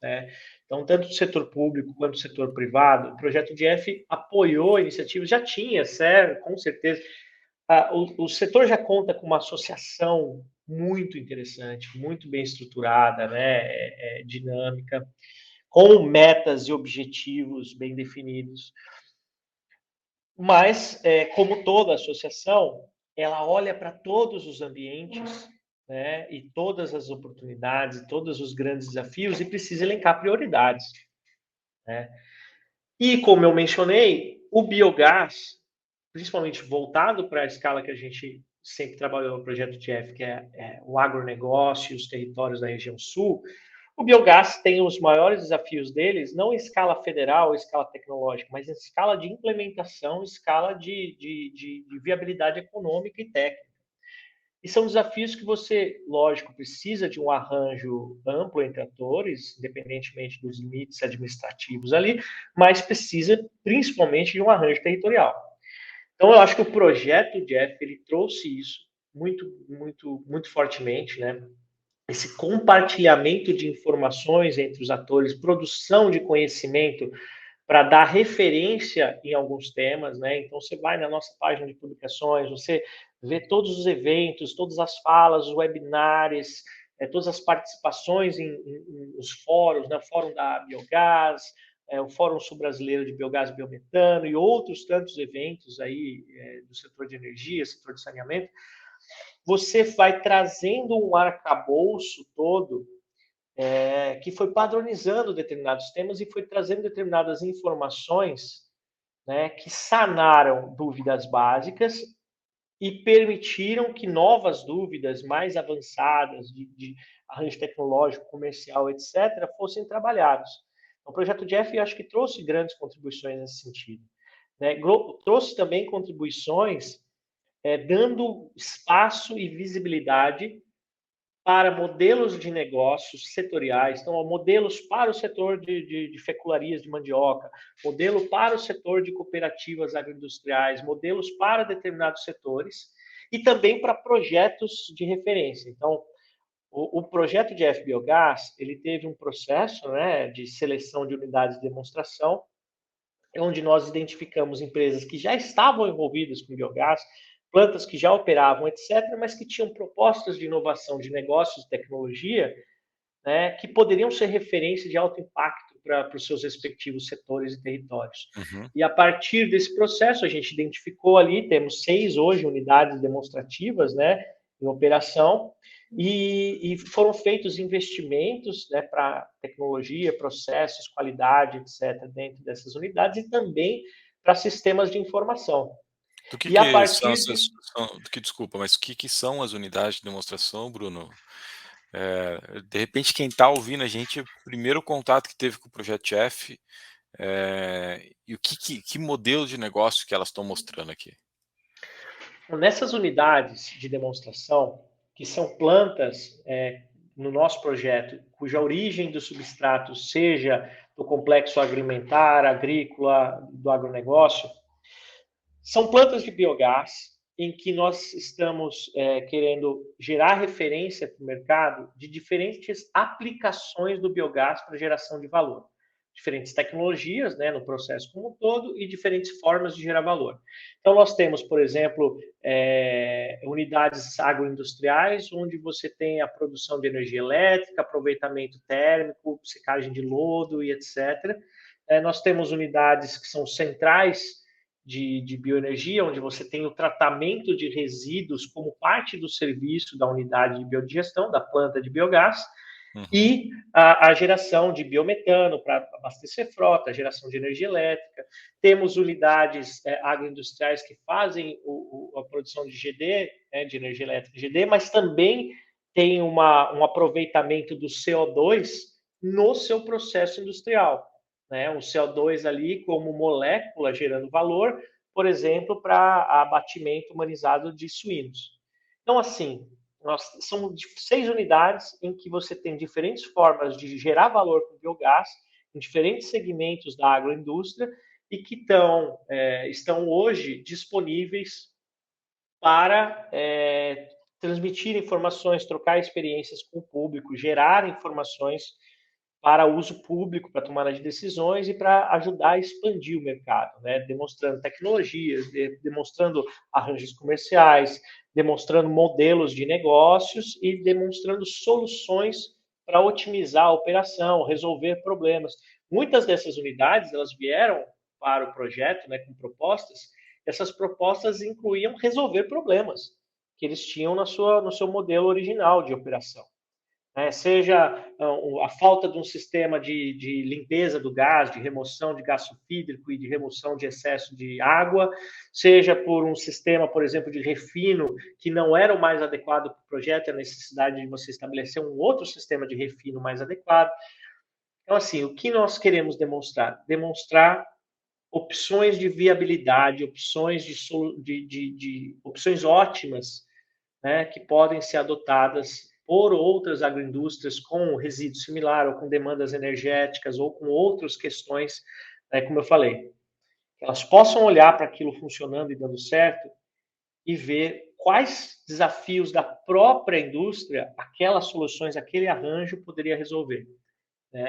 né? Então, tanto o setor público quanto o setor privado, o projeto de F apoiou iniciativas, já tinha, sério, com certeza. O setor já conta com uma associação muito interessante, muito bem estruturada, né, dinâmica, com metas e objetivos bem definidos. Mas, como toda associação, ela olha para todos os ambientes, né, e todas as oportunidades, todos os grandes desafios e precisa elencar prioridades, né? E como eu mencionei, o biogás, principalmente voltado para a escala que a gente sempre trabalhou no projeto TF, que é o agronegócio e os territórios da região sul, o biogás tem os maiores desafios deles, não em escala federal, em escala tecnológica, mas em escala de implementação, escala de viabilidade econômica e técnica. E são desafios que você, lógico, precisa de um arranjo amplo entre atores, independentemente dos limites administrativos ali, mas precisa principalmente de um arranjo territorial. Então, eu acho que o projeto Jeff ele trouxe isso muito fortemente, né? Esse compartilhamento de informações entre os atores, produção de conhecimento para dar referência em alguns temas, né? Então você vai na nossa página de publicações, você vê todos os eventos, todas as falas, os webinários, todas as participações nos fóruns, né? O Fórum da Biogás, o Fórum Sul-Brasileiro de Biogás e Biometano e outros tantos eventos aí do setor de energia, setor de saneamento. Você vai trazendo um arcabouço todo que foi padronizando determinados temas e foi trazendo determinadas informações, né, que sanaram dúvidas básicas e permitiram que novas dúvidas mais avançadas de arranjo tecnológico, comercial, etc., fossem trabalhados. Então, o projeto Jeff, eu acho que trouxe grandes contribuições nesse sentido, né? Trouxe também contribuições dando espaço e visibilidade para modelos de negócios setoriais, então, modelos para o setor de fecularias de mandioca, modelo para o setor de cooperativas agroindustriais, modelos para determinados setores e também para projetos de referência. Então, o projeto de FBiogás, ele teve um processo, né, de seleção de unidades de demonstração, onde nós identificamos empresas que já estavam envolvidas com biogás, plantas que já operavam, etc., mas que tinham propostas de inovação de negócios e tecnologia, né, que poderiam ser referência de alto impacto para os seus respectivos setores e territórios. Uhum. E a partir desse processo, a gente identificou ali, temos 6 hoje unidades demonstrativas, né, em operação, e foram feitos investimentos, né, para tecnologia, processos, qualidade, etc., dentro dessas unidades e também para sistemas de informação. Do E a que são partir essas, de do que, desculpa, mas o que são as unidades de demonstração, Bruno? De repente, quem está ouvindo a gente, o primeiro contato que teve com o Projeto F, e que modelo de negócio que elas estão mostrando aqui? Nessas unidades de demonstração, que são plantas no nosso projeto, cuja origem do substrato seja do complexo alimentar, agrícola, do agronegócio, são plantas de biogás em que nós estamos querendo gerar referência para o mercado de diferentes aplicações do biogás para geração de valor. Diferentes tecnologias, né, no processo como um todo e diferentes formas de gerar valor. Então, nós temos, por exemplo, unidades agroindustriais, onde você tem a produção de energia elétrica, aproveitamento térmico, secagem de lodo e etc. Nós temos unidades que são centrais de bioenergia, onde você tem o tratamento de resíduos como parte do serviço da unidade de biodigestão, da planta de biogás, e a geração de biometano para abastecer frota, a geração de energia elétrica. Temos unidades agroindustriais que fazem a produção de GD, de energia elétrica GD, mas também tem um aproveitamento do CO2 no seu processo industrial. Né? O CO2 ali como molécula gerando valor, por exemplo, para abatimento humanizado de suínos. Então, assim, são 6 unidades em que você tem diferentes formas de gerar valor com biogás, em diferentes segmentos da agroindústria, e que estão hoje disponíveis para transmitir informações, trocar experiências com o público, gerar informações para uso público, para tomada de decisões e para ajudar a expandir o mercado, né? Demonstrando tecnologias, demonstrando arranjos comerciais, demonstrando modelos de negócios e demonstrando soluções para otimizar a operação, resolver problemas. Muitas dessas unidades, elas vieram para o projeto, né, com propostas. Essas propostas incluíam resolver problemas que eles tinham no seu modelo original de operação. Seja a falta de um sistema de limpeza do gás, de remoção de gás sulfídrico e de remoção de excesso de água, seja por um sistema, por exemplo, de refino que não era o mais adequado para o projeto, a necessidade de você estabelecer um outro sistema de refino mais adequado. Então, assim, o que nós queremos demonstrar? Demonstrar opções de viabilidade, opções opções ótimas, né, que podem ser adotadas por outras agroindústrias com resíduo similar ou com demandas energéticas ou com outras questões, como eu falei, que elas possam olhar para aquilo funcionando e dando certo e ver quais desafios da própria indústria aquelas soluções, aquele arranjo poderia resolver.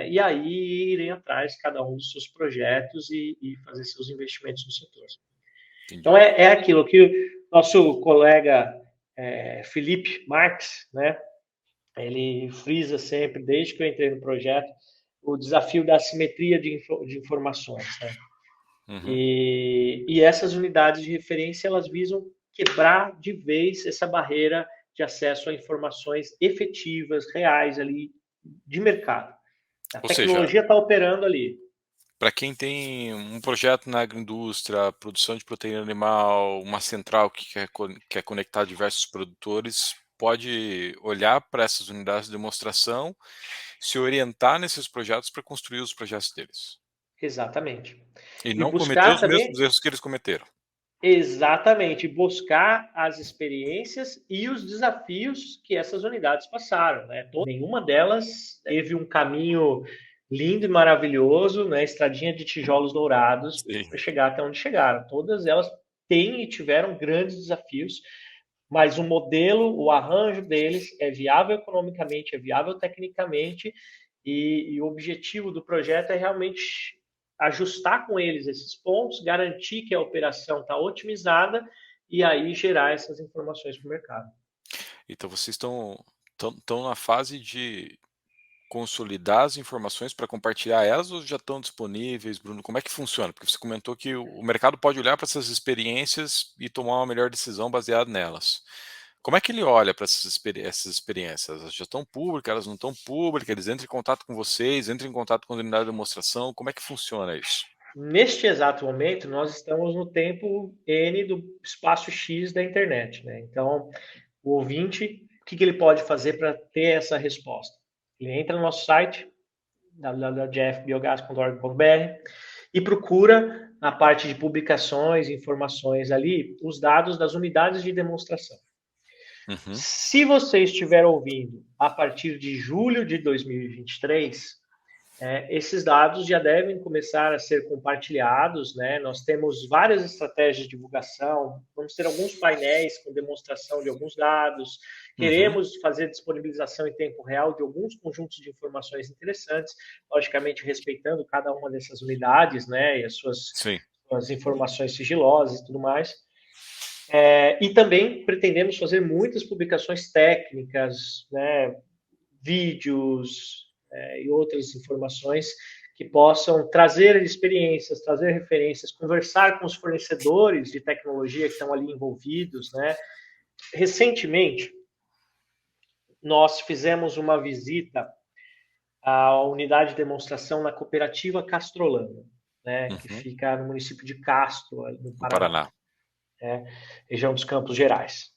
E aí irem atrás cada um dos seus projetos e fazer seus investimentos no setor. Entendi. Então é aquilo que o nosso colega Felipe Marques, né, ele frisa sempre, desde que eu entrei no projeto, o desafio da assimetria de informações. Né? E essas unidades de referência, elas visam quebrar de vez essa barreira de acesso a informações efetivas, reais ali de mercado. A tecnologia está operando ali. Para quem tem um projeto na agroindústria, produção de proteína animal, uma central que quer conectar diversos produtores, pode olhar para essas unidades de demonstração, se orientar nesses projetos para construir os projetos deles. Exatamente. E não cometer os mesmos erros que eles cometeram. Exatamente, buscar as experiências e os desafios que essas unidades passaram. Né? Nenhuma delas teve um caminho lindo e maravilhoso, né? Estradinha de tijolos dourados para chegar até onde chegaram. Todas elas têm e tiveram grandes desafios, mas o modelo, o arranjo deles é viável economicamente, é viável tecnicamente, e o objetivo do projeto é realmente ajustar com eles esses pontos, garantir que a operação está otimizada e aí gerar essas informações para o mercado. Então vocês estão na fase de consolidar as informações para compartilhar elas ou já estão disponíveis, Bruno? Como é que funciona? Porque você comentou que o mercado pode olhar para essas experiências e tomar uma melhor decisão baseada nelas. Como é que ele olha para essas experiências? Elas já estão públicas, elas não estão públicas, eles entram em contato com vocês, entram em contato com a unidade de demonstração, como é que funciona isso? Neste exato momento, nós estamos no tempo N do espaço X da internet, né? Então, o ouvinte, o que ele pode fazer para ter essa resposta? Ele entra no nosso site, www.jfbiogás.org.br, e procura na parte de publicações, informações ali, os dados das unidades de demonstração. Se você estiver ouvindo a partir de julho de 2023, esses dados já devem começar a ser compartilhados, né? Nós temos várias estratégias de divulgação, vamos ter alguns painéis com demonstração de alguns dados, queremos fazer disponibilização em tempo real de alguns conjuntos de informações interessantes, logicamente respeitando cada uma dessas unidades, né? E as suas informações sigilosas e tudo mais. E também pretendemos fazer muitas publicações técnicas, né? Vídeos, e outras informações que possam trazer experiências, trazer referências, conversar com os fornecedores de tecnologia que estão ali envolvidos, né? Recentemente, nós fizemos uma visita à unidade de demonstração na cooperativa Castrolanda, né, que fica no município de Castro, no Paraná, região dos Campos Gerais.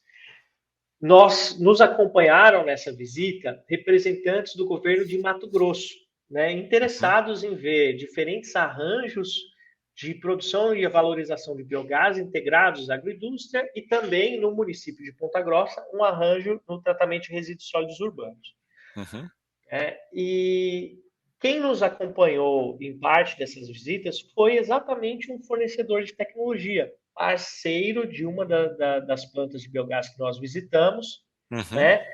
Nos acompanharam nessa visita representantes do governo de Mato Grosso, né, interessados em ver diferentes arranjos de produção e valorização de biogás integrados à agroindústria e também no município de Ponta Grossa um arranjo no tratamento de resíduos sólidos urbanos. E quem nos acompanhou em parte dessas visitas foi exatamente um fornecedor de tecnologia, parceiro de uma das plantas de biogás que nós visitamos, né?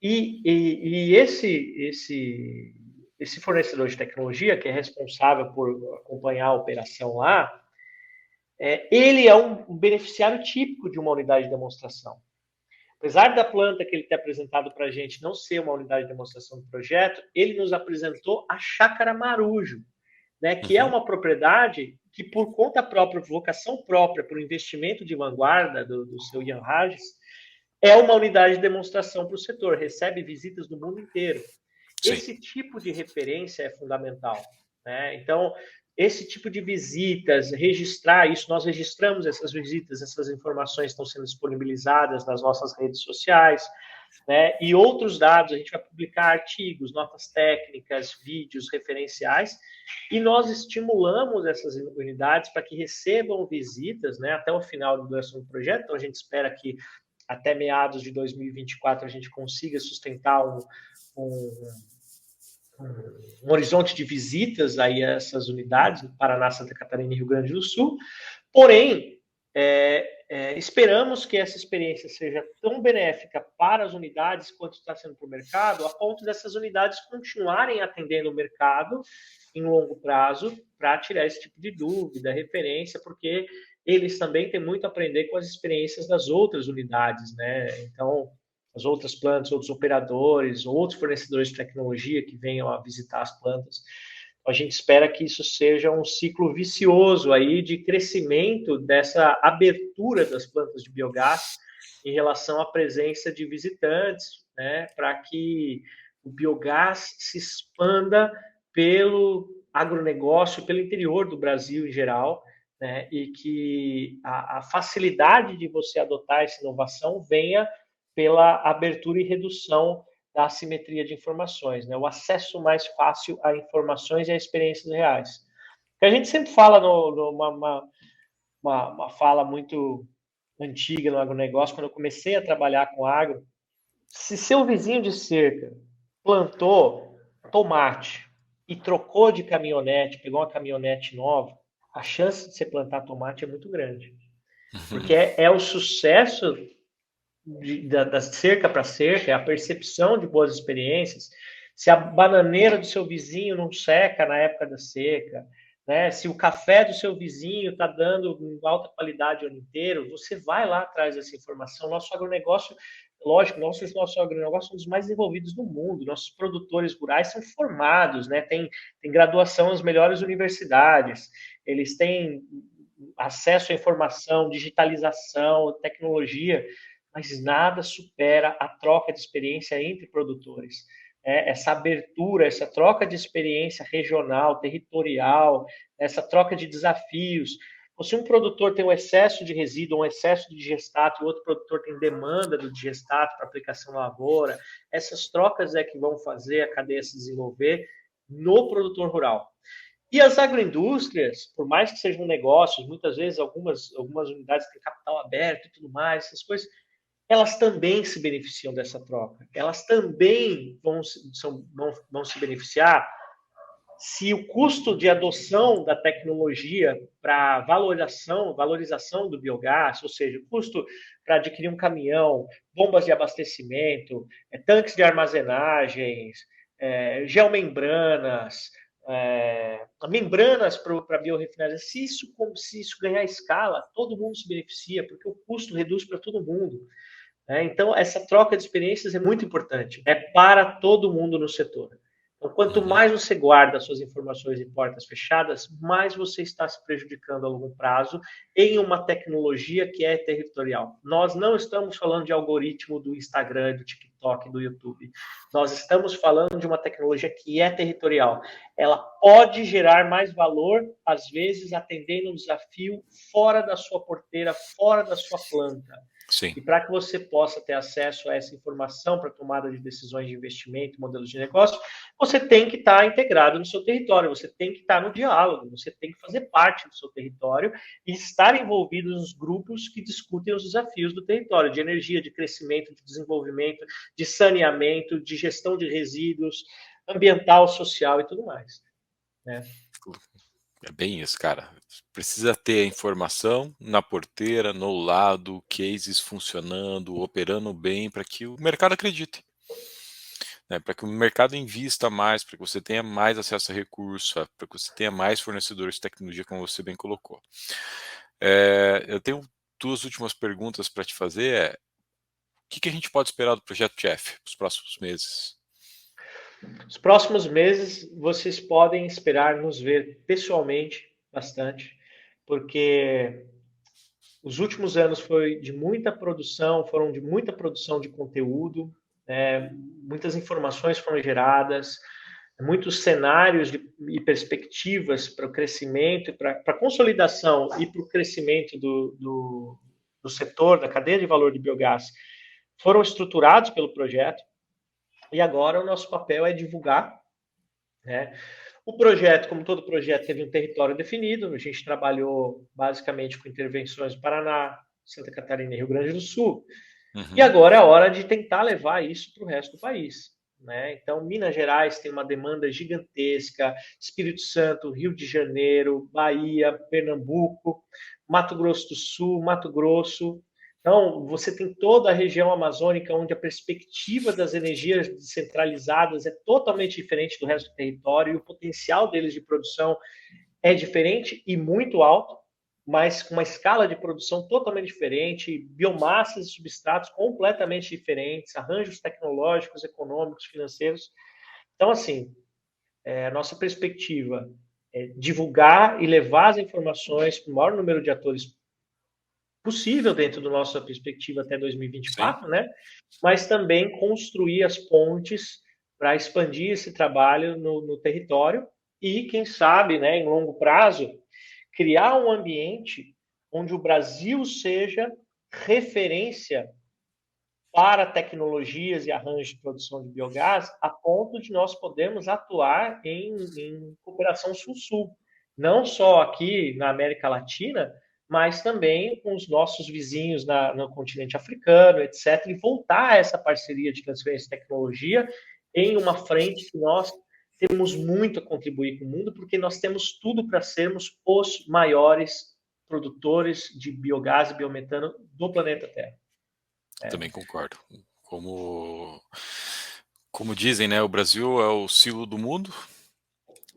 E esse fornecedor de tecnologia, que é responsável por acompanhar a operação lá, ele é um beneficiário típico de uma unidade de demonstração. Apesar da planta que ele tem apresentado para a gente não ser uma unidade de demonstração do projeto, ele nos apresentou a Chácara Marujo, né, que é uma propriedade que, por conta própria, por vocação própria, por investimento de vanguarda do seu Ian Rages, é uma unidade de demonstração para o setor, recebe visitas do mundo inteiro. Sim. Esse tipo de referência é fundamental, né? Então, esse tipo de visitas, registrar isso, nós registramos essas visitas, essas informações estão sendo disponibilizadas nas nossas redes sociais, né? E outros dados, a gente vai publicar artigos, notas técnicas, vídeos, referenciais, e nós estimulamos essas unidades para que recebam visitas, né, até o final da duração do projeto. Então, a gente espera que até meados de 2024 a gente consiga sustentar um horizonte de visitas aí a essas unidades, no Paraná, Santa Catarina e Rio Grande do Sul. Porém, esperamos que essa experiência seja tão benéfica para as unidades quanto está sendo para o mercado, a ponto dessas unidades continuarem atendendo o mercado em longo prazo para tirar esse tipo de dúvida, referência, porque eles também têm muito a aprender com as experiências das outras unidades, né? Então, as outras plantas, outros operadores, outros fornecedores de tecnologia que venham a visitar as plantas. A gente espera que isso seja um ciclo vicioso aí de crescimento dessa abertura das plantas de biogás em relação à presença de visitantes, né, para que o biogás se expanda pelo agronegócio, pelo interior do Brasil em geral, né, e que a facilidade de você adotar essa inovação venha pela abertura e redução da assimetria de informações, né? O acesso mais fácil a informações e a experiências reais. Que a gente sempre fala uma fala muito antiga no agronegócio, quando eu comecei a trabalhar com agro, se seu vizinho de cerca plantou tomate e trocou de caminhonete, pegou uma caminhonete nova, a chance de você plantar tomate é muito grande. Porque é o sucesso da cerca para cerca, é a percepção de boas experiências. Se a bananeira do seu vizinho não seca na época da seca, né? Se o café do seu vizinho está dando alta qualidade o ano inteiro, você vai lá atrás dessa informação. Nosso agronegócio, lógico, nosso agronegócio é um dos mais desenvolvidos do mundo. Nossos produtores rurais são formados, né? Tem graduação nas melhores universidades, eles têm acesso à informação, digitalização, tecnologia, mas nada supera a troca de experiência entre produtores. Essa abertura, essa troca de experiência regional, territorial, essa troca de desafios. Se um produtor tem um excesso de resíduo, um excesso de digestato, e outro produtor tem demanda do digestato para aplicação na lavoura, essas trocas é que vão fazer a cadeia se desenvolver no produtor rural. E as agroindústrias, por mais que sejam negócios, muitas vezes algumas unidades têm capital aberto e tudo mais, essas coisas, elas também se beneficiam dessa troca. Elas também vão se beneficiar se o custo de adoção da tecnologia para valorização do biogás, ou seja, o custo para adquirir um caminhão, bombas de abastecimento, tanques de armazenagens, geomembranas, membranas para biorefinaria, se isso ganhar escala, todo mundo se beneficia, porque o custo reduz para todo mundo. Então, essa troca de experiências é muito importante, é para todo mundo no setor. Então, quanto mais você guarda suas informações em portas fechadas, mais você está se prejudicando a longo prazo em uma tecnologia que é territorial. Nós não estamos falando de algoritmo do Instagram, do TikTok, do YouTube. Nós estamos falando de uma tecnologia que é territorial. Ela pode gerar mais valor, às vezes, atendendo um desafio fora da sua porteira, fora da sua planta. Sim. E para que você possa ter acesso a essa informação para tomada de decisões de investimento, modelos de negócio, você tem que estar integrado no seu território, você tem que estar no diálogo, você tem que fazer parte do seu território e estar envolvido nos grupos que discutem os desafios do território, de energia, de crescimento, de desenvolvimento, de saneamento, de gestão de resíduos, ambiental, social e tudo mais. Né? É bem isso, cara. Precisa ter a informação na porteira, no lado, cases funcionando, operando bem, para que o mercado acredite. Né? Para que o mercado invista mais, para que você tenha mais acesso a recursos, para que você tenha mais fornecedores de tecnologia, como você bem colocou. Eu tenho duas últimas perguntas para te fazer. O que a gente pode esperar do Projeto Jeff nos próximos meses? Os próximos meses vocês podem esperar nos ver pessoalmente bastante, porque os últimos anos foram de muita produção de conteúdo, muitas informações foram geradas, muitos cenários e perspectivas para o crescimento, para a consolidação e para o crescimento do setor, da cadeia de valor de biogás, foram estruturados pelo projeto. E agora o nosso papel é divulgar. Né? O projeto, como todo projeto, teve um território definido. A gente trabalhou basicamente com intervenções no Paraná, Santa Catarina e Rio Grande do Sul. E agora é a hora de tentar levar isso para o resto do país. Né? Então, Minas Gerais tem uma demanda gigantesca, Espírito Santo, Rio de Janeiro, Bahia, Pernambuco, Mato Grosso do Sul, Mato Grosso. Então, você tem toda a região amazônica, onde a perspectiva das energias descentralizadas é totalmente diferente do resto do território, e o potencial deles de produção é diferente e muito alto, mas com uma escala de produção totalmente diferente, biomassas e substratos completamente diferentes, arranjos tecnológicos, econômicos, financeiros. Então, assim, a nossa perspectiva é divulgar e levar as informações para o maior número de atores possível dentro da nossa perspectiva até 2024, né? Mas também construir as pontes para expandir esse trabalho no território e, quem sabe, né, em longo prazo, criar um ambiente onde o Brasil seja referência para tecnologias e arranjos de produção de biogás, a ponto de nós podermos atuar em cooperação sul-sul, não só aqui na América Latina, mas também com os nossos vizinhos no continente africano, etc., e voltar a essa parceria de transferência de tecnologia em uma frente que nós temos muito a contribuir com o mundo, porque nós temos tudo para sermos os maiores produtores de biogás e biometano do planeta Terra. Também concordo. Como dizem, né, o Brasil é o silo do mundo.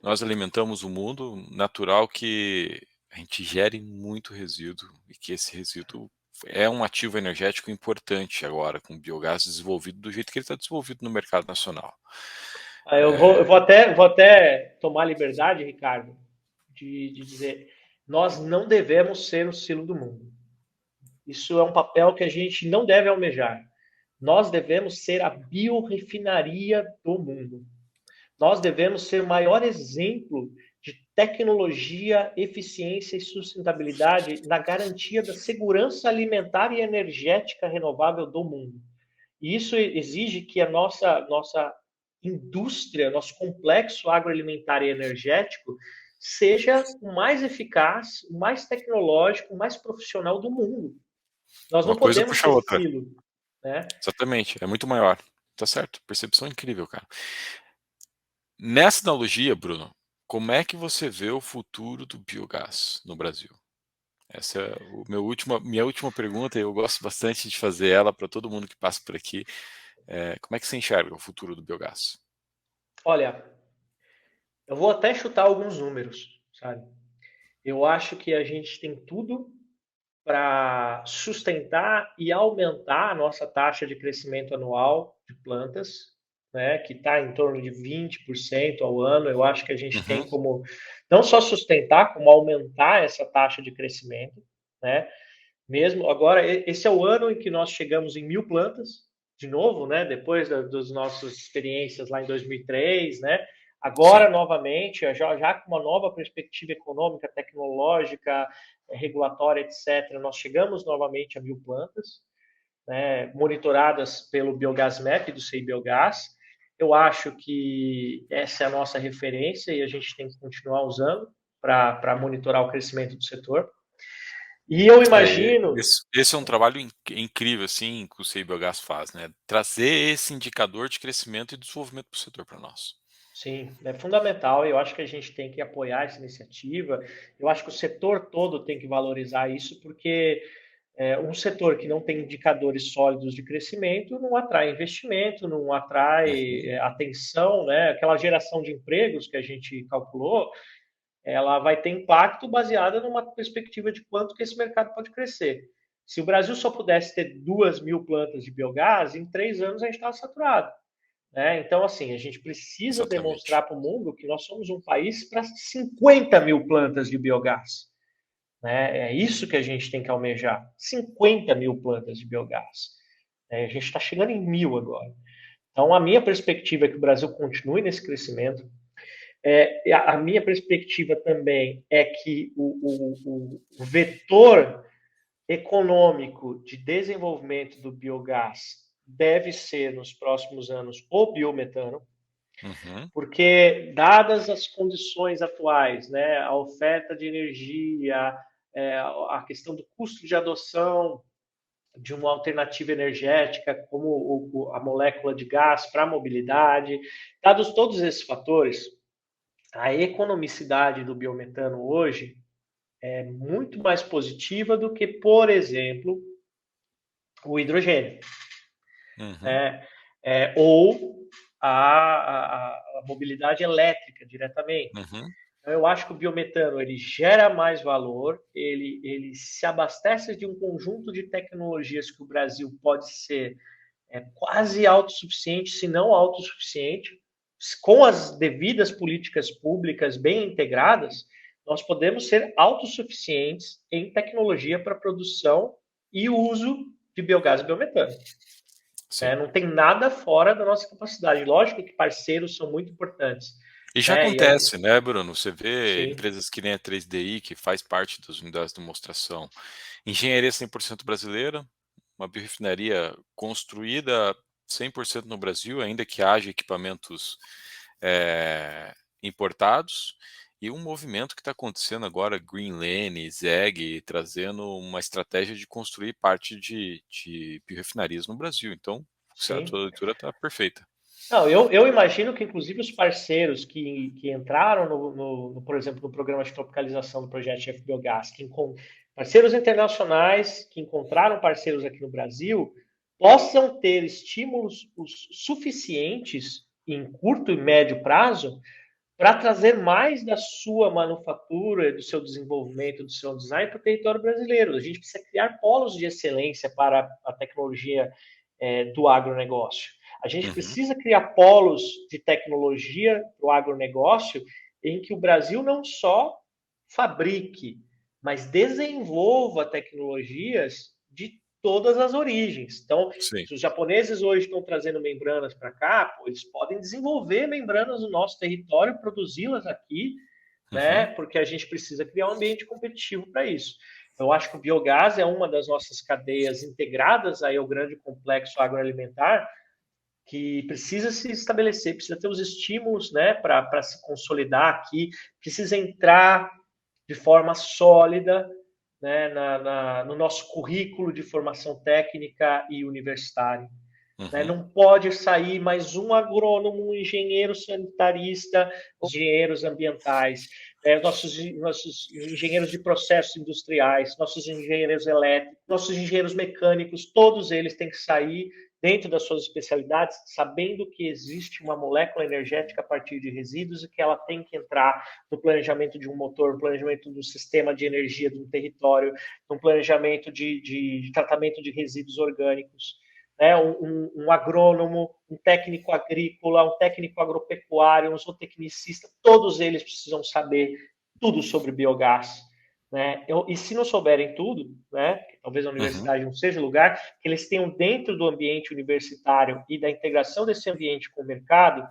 Nós alimentamos o mundo, natural que a gente gere muito resíduo e que esse resíduo é um ativo energético importante agora, com o biogás desenvolvido do jeito que ele está desenvolvido no mercado nacional. Eu vou até tomar liberdade, Ricardo, de dizer, nós não devemos ser o silo do mundo. Isso é um papel que a gente não deve almejar. Nós devemos ser a biorefinaria do mundo. Nós devemos ser o maior exemplo de tecnologia, eficiência e sustentabilidade na garantia da segurança alimentar e energética renovável do mundo. E isso exige que a nossa indústria, nosso complexo agroalimentar e energético seja o mais eficaz, o mais tecnológico, o mais profissional do mundo. Nós Uma não coisa podemos puxa a ser outra. silo, né? Exatamente, é muito maior. Tá certo, percepção incrível, cara. Nessa analogia, Bruno, como é que você vê o futuro do biogás no Brasil? Essa é minha última pergunta, e eu gosto bastante de fazer ela para todo mundo que passa por aqui. Como é que você enxerga o futuro do biogás? Olha, eu vou até chutar alguns números, sabe? Eu acho que a gente tem tudo para sustentar e aumentar a nossa taxa de crescimento anual de plantas, né, que está em torno de 20% ao ano. Eu acho que a gente tem Uhum. como não só sustentar, como aumentar essa taxa de crescimento, né? Mesmo agora, esse é o ano em que nós chegamos em 1.000 plantas, de novo, né? Depois das nossas experiências lá em 2003, né? Sim. Agora, novamente, já com uma nova perspectiva econômica, tecnológica, regulatória, etc., nós chegamos novamente a 1.000 plantas, né, monitoradas pelo Biogás Map do CI Biogás. Eu acho que essa é a nossa referência e a gente tem que continuar usando para monitorar o crescimento do setor. E eu É, imagino. esse é um trabalho incrível, assim, que o CI Biogás faz, né? Trazer esse indicador de crescimento e desenvolvimento para o setor para nós. Sim, é fundamental. Eu acho que a gente tem que apoiar essa iniciativa. Eu acho que o setor todo tem que valorizar isso, porque um setor que não tem indicadores sólidos de crescimento não atrai investimento, não atrai Uhum. atenção, né? Aquela geração de empregos que a gente calculou, ela vai ter impacto baseada numa perspectiva de quanto que esse mercado pode crescer. Se o Brasil só pudesse ter 2.000 plantas de biogás, em 3 anos a gente estava saturado. Né? Então, assim, a gente precisa Exatamente. demonstrar para o mundo que nós somos um país para 50.000 plantas de biogás. Né? É isso que a gente tem que almejar: 50.000 plantas de biogás. A gente está chegando em 1.000 agora. Então, a minha perspectiva é que o Brasil continue nesse crescimento. A minha perspectiva também é que o vetor econômico de desenvolvimento do biogás deve ser, nos próximos anos, o biometano, Uhum. porque, dadas as condições atuais, né, a oferta de energia, a questão do custo de adoção de uma alternativa energética, como a molécula de gás para a mobilidade, dados todos esses fatores, a economicidade do biometano hoje é muito mais positiva do que, por exemplo, o hidrogênio, Uhum. né? Ou a mobilidade elétrica diretamente. Uhum. Então, eu acho que o biometano ele gera mais valor, ele se abastece de um conjunto de tecnologias que o Brasil pode ser quase autossuficiente, se não autossuficiente, com as devidas políticas públicas bem integradas, nós podemos ser autossuficientes em tecnologia para produção e uso de biogás e biometano. Sim. Não tem nada fora da nossa capacidade. Lógico que parceiros são muito importantes. E já Né? acontece, né, Bruno? Você vê Sim, empresas que nem a 3DI, que faz parte das unidades de demonstração. Engenharia 100% brasileira, uma biorefinaria construída 100% no Brasil, ainda que haja equipamentos importados, e um movimento que está acontecendo agora, Green Lane, ZEG, trazendo uma estratégia de construir parte de biorefinarias no Brasil. Então, a sim. tua leitura está perfeita. Não, eu imagino que, inclusive, os parceiros que entraram, por exemplo, no programa de tropicalização do projeto Chef Biogás, parceiros internacionais que encontraram parceiros aqui no Brasil, possam ter estímulos suficientes em curto e médio prazo para trazer mais da sua manufatura, do seu desenvolvimento, do seu design para o território brasileiro. A gente precisa criar polos de excelência para a tecnologia do agronegócio. A gente Uhum. precisa criar polos de tecnologia para o agronegócio em que o Brasil não só fabrique, mas desenvolva tecnologias de todas as origens. Então, Sim. se os japoneses hoje estão trazendo membranas para cá, pô, eles podem desenvolver membranas no nosso território, produzi-las aqui, né? Uhum. Porque a gente precisa criar um ambiente competitivo para isso. Eu acho que o biogás é uma das nossas cadeias integradas aí ao grande complexo agroalimentar que precisa se estabelecer, precisa ter os estímulos, né, para se consolidar aqui, precisa entrar de forma sólida, né, no nosso currículo de formação técnica e universitária. Né? Uhum. Não pode sair mais um agrônomo, um engenheiro sanitarista, engenheiros ambientais, nossos engenheiros de processos industriais, nossos engenheiros elétricos, nossos engenheiros mecânicos, todos eles têm que sair dentro das suas especialidades, sabendo que existe uma molécula energética a partir de resíduos e que ela tem que entrar no planejamento de um motor, no planejamento do sistema de energia de um território, no planejamento de tratamento de resíduos orgânicos. né, um agrônomo, um técnico agrícola, um técnico agropecuário, um zootecnicista, todos eles precisam saber tudo sobre biogás. Né? E se não souberem tudo, né, talvez a Uhum. universidade não seja o lugar, que eles tenham dentro do ambiente universitário e da integração desse ambiente com o mercado,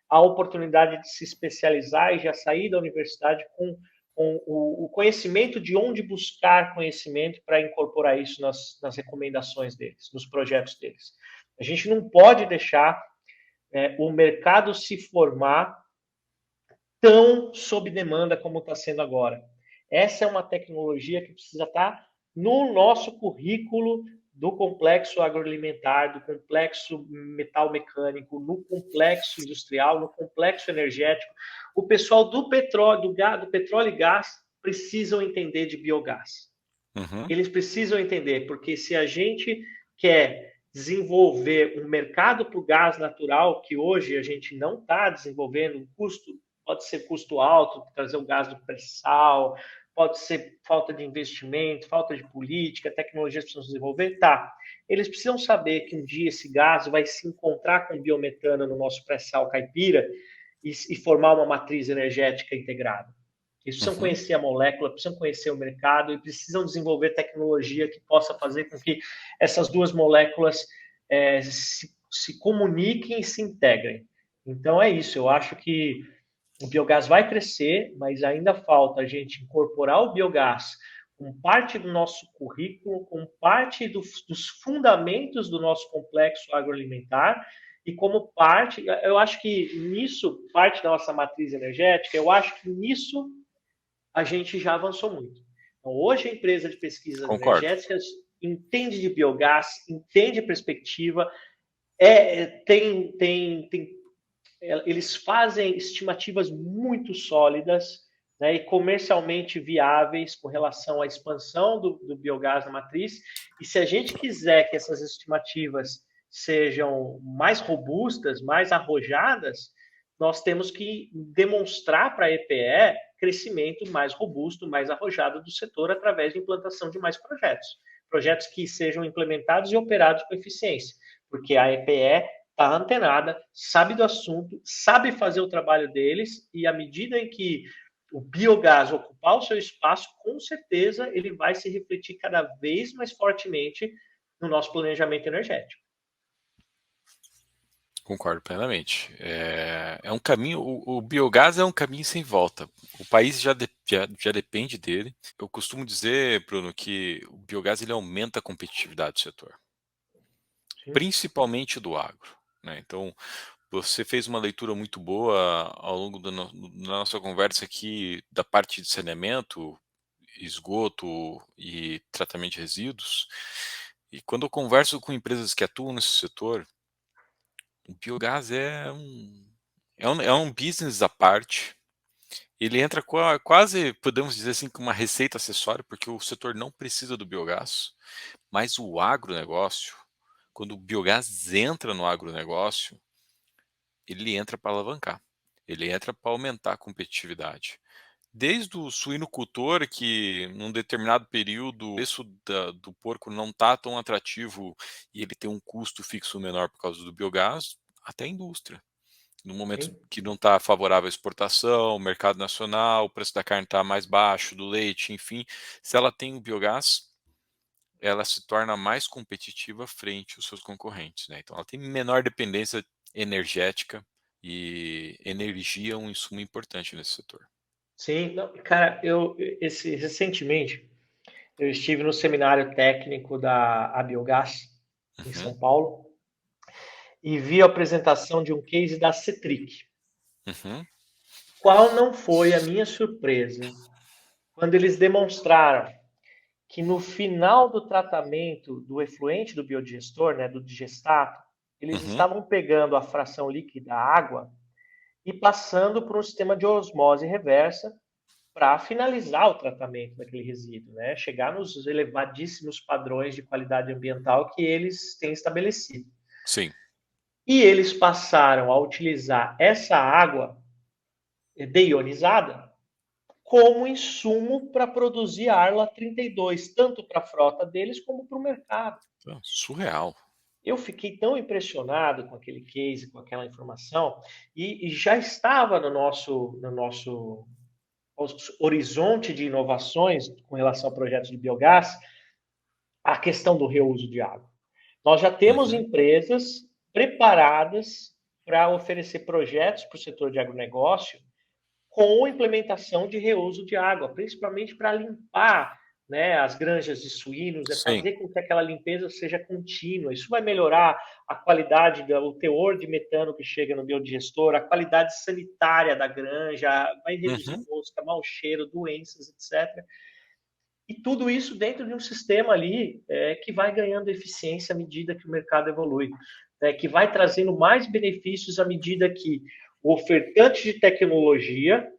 a oportunidade de se especializar e já sair da universidade com o conhecimento de onde buscar conhecimento para incorporar isso nas recomendações deles, nos projetos deles. A gente não pode deixar o mercado se formar tão sob demanda como está sendo agora. Essa é uma tecnologia que precisa estar no nosso currículo do complexo agroalimentar, do complexo metal mecânico, no complexo industrial, no complexo energético. O pessoal do petróleo, do petróleo e gás precisam entender de biogás. Uhum. Eles precisam entender, porque se a gente quer desenvolver um mercado para o gás natural, que hoje a gente não está desenvolvendo, um custo, pode ser custo alto, trazer o gás do pré-sal, pode ser falta de investimento, falta de política, tecnologias precisam se desenvolver, tá. Eles precisam saber que um dia esse gás vai se encontrar com biometano no nosso pré-sal caipira e formar uma matriz energética integrada. Eles precisam Uhum. conhecer a molécula, precisam conhecer o mercado e precisam desenvolver tecnologia que possa fazer com que essas duas moléculas se comuniquem e se integrem. Então é isso, eu acho que o biogás vai crescer, mas ainda falta a gente incorporar o biogás com parte do nosso currículo, com parte dos fundamentos do nosso complexo agroalimentar e como parte, eu acho que nisso, parte da nossa matriz energética, eu acho que nisso a gente já avançou muito. Então, hoje a empresa de pesquisas Concordo. energéticas entende de biogás, entende a perspectiva, eles fazem estimativas muito sólidas, né, e comercialmente viáveis com relação à expansão do biogás na matriz. E se a gente quiser que essas estimativas sejam mais robustas, mais arrojadas, nós temos que demonstrar para a EPE crescimento mais robusto, mais arrojado do setor através de implantação de mais projetos. Projetos que sejam implementados e operados com eficiência, porque a EPE está antenada, sabe do assunto, sabe fazer o trabalho deles, e à medida em que o biogás ocupar o seu espaço, com certeza ele vai se refletir cada vez mais fortemente no nosso planejamento energético. Concordo plenamente. É um caminho, o biogás é um caminho sem volta. O país já depende dele. Eu costumo dizer, Bruno, que o biogás ele aumenta a competitividade do setor, Sim. principalmente do agro, né? Então, você fez uma leitura muito boa ao longo da nossa conversa aqui da parte de saneamento, esgoto e tratamento de resíduos. E quando eu converso com empresas que atuam nesse setor, o biogás é um business à parte. Ele entra quase, podemos dizer assim, com uma receita acessória, porque o setor não precisa do biogás, mas o agronegócio, quando o biogás entra no agronegócio, ele entra para alavancar, ele entra para aumentar a competitividade. Desde o suinocultor, que num determinado período o preço do porco não está tão atrativo e ele tem um custo fixo menor por causa do biogás, até a indústria. No momento Sim. que não está favorável à exportação, mercado nacional, o preço da carne está mais baixo, do leite, enfim, se ela tem o biogás, ela se torna mais competitiva frente aos seus concorrentes, né? Então ela tem menor dependência energética e energia é um insumo importante nesse setor. Sim, não, cara, recentemente eu estive no seminário técnico da Abiogás em Uhum, São Paulo e vi a apresentação de um case da Cetric. uhum, Qual não foi a minha surpresa quando eles demonstraram que no final do tratamento do efluente do biodigestor, né, do digestato, eles uhum. estavam pegando a fração líquida água e passando por um sistema de osmose reversa para finalizar o tratamento daquele resíduo, né? Chegar nos elevadíssimos padrões de qualidade ambiental que eles têm estabelecido. Sim. E eles passaram a utilizar essa água deionizada como insumo para produzir a Arla 32, tanto para a frota deles como para o mercado. Surreal. Eu fiquei tão impressionado com aquele case, com aquela informação, e já estava no nosso horizonte de inovações com relação a projetos de biogás, a questão do reuso de água. Nós já temos Uhum. empresas preparadas para oferecer projetos para o setor de agronegócio com implementação de reuso de água, principalmente para limpar, né, as granjas de suínos, Sim. fazer com que aquela limpeza seja contínua. Isso vai melhorar a qualidade, o teor de metano que chega no biodigestor, a qualidade sanitária da granja, vai reduzir Uhum. mosca, mau cheiro, doenças, etc. E tudo isso dentro de um sistema ali que vai ganhando eficiência à medida que o mercado evolui, né, que vai trazendo mais benefícios à medida que o ofertante de tecnologia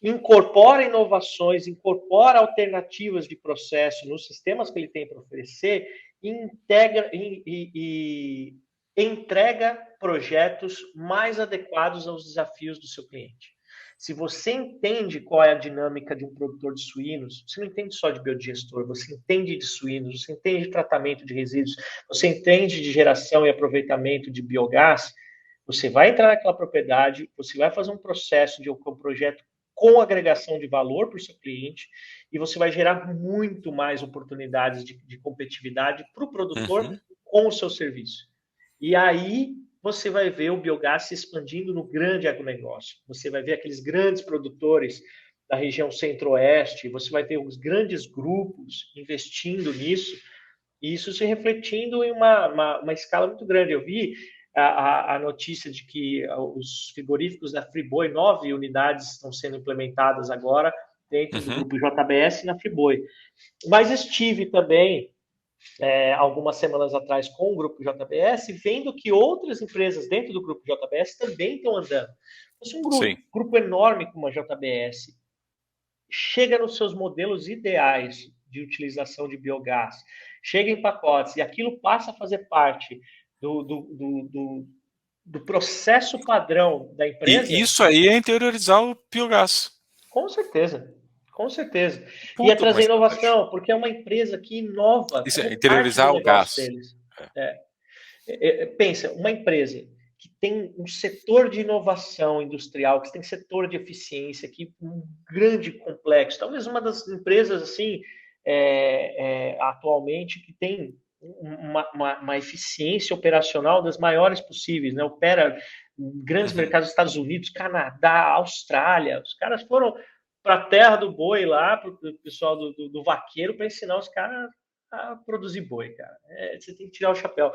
incorpora inovações, incorpora alternativas de processo nos sistemas que ele tem para oferecer e, integra, e entrega projetos mais adequados aos desafios do seu cliente. Se você entende qual é a dinâmica de um produtor de suínos, você não entende só de biodigestor, você entende de suínos, você entende de tratamento de resíduos, você entende de geração e aproveitamento de biogás, você vai entrar naquela propriedade, você vai fazer um processo de um projeto com agregação de valor para o seu cliente e você vai gerar muito mais oportunidades de competitividade para o produtor Uhum. com o seu serviço. E aí você vai ver o biogás se expandindo no grande agronegócio. Você vai ver aqueles grandes produtores da região centro-oeste, você vai ter os grandes grupos investindo nisso, e isso se refletindo em uma escala muito grande. Eu vi a notícia de que os frigoríficos da Friboi, 9 unidades estão sendo implementadas agora dentro do Uhum. grupo JBS na Friboi. Mas estive também algumas semanas atrás com o grupo JBS, vendo que outras empresas dentro do grupo JBS também estão andando. Se um Sim. grupo enorme como a JBS chega nos seus modelos ideais de utilização de biogás, chega em pacotes e aquilo passa a fazer parte do processo padrão da E empresa, isso aí é interiorizar o biogás. com certeza, com certeza. E é Puta de uma trazer estratégia. inovação, porque é uma empresa que inova Isso é como parte do interiorizar o negócio gás. deles. É. Pensa, uma empresa que tem um setor de inovação industrial, que tem setor de eficiência, que um grande complexo, talvez uma das empresas assim atualmente que tem uma eficiência operacional das maiores possíveis, né? Opera em grandes Uhum. mercados, Estados Unidos, Canadá, Austrália. Os caras foram para a terra do boi lá, para o pessoal do vaqueiro, para ensinar os caras a produzir boi, cara. Você tem que tirar o chapéu.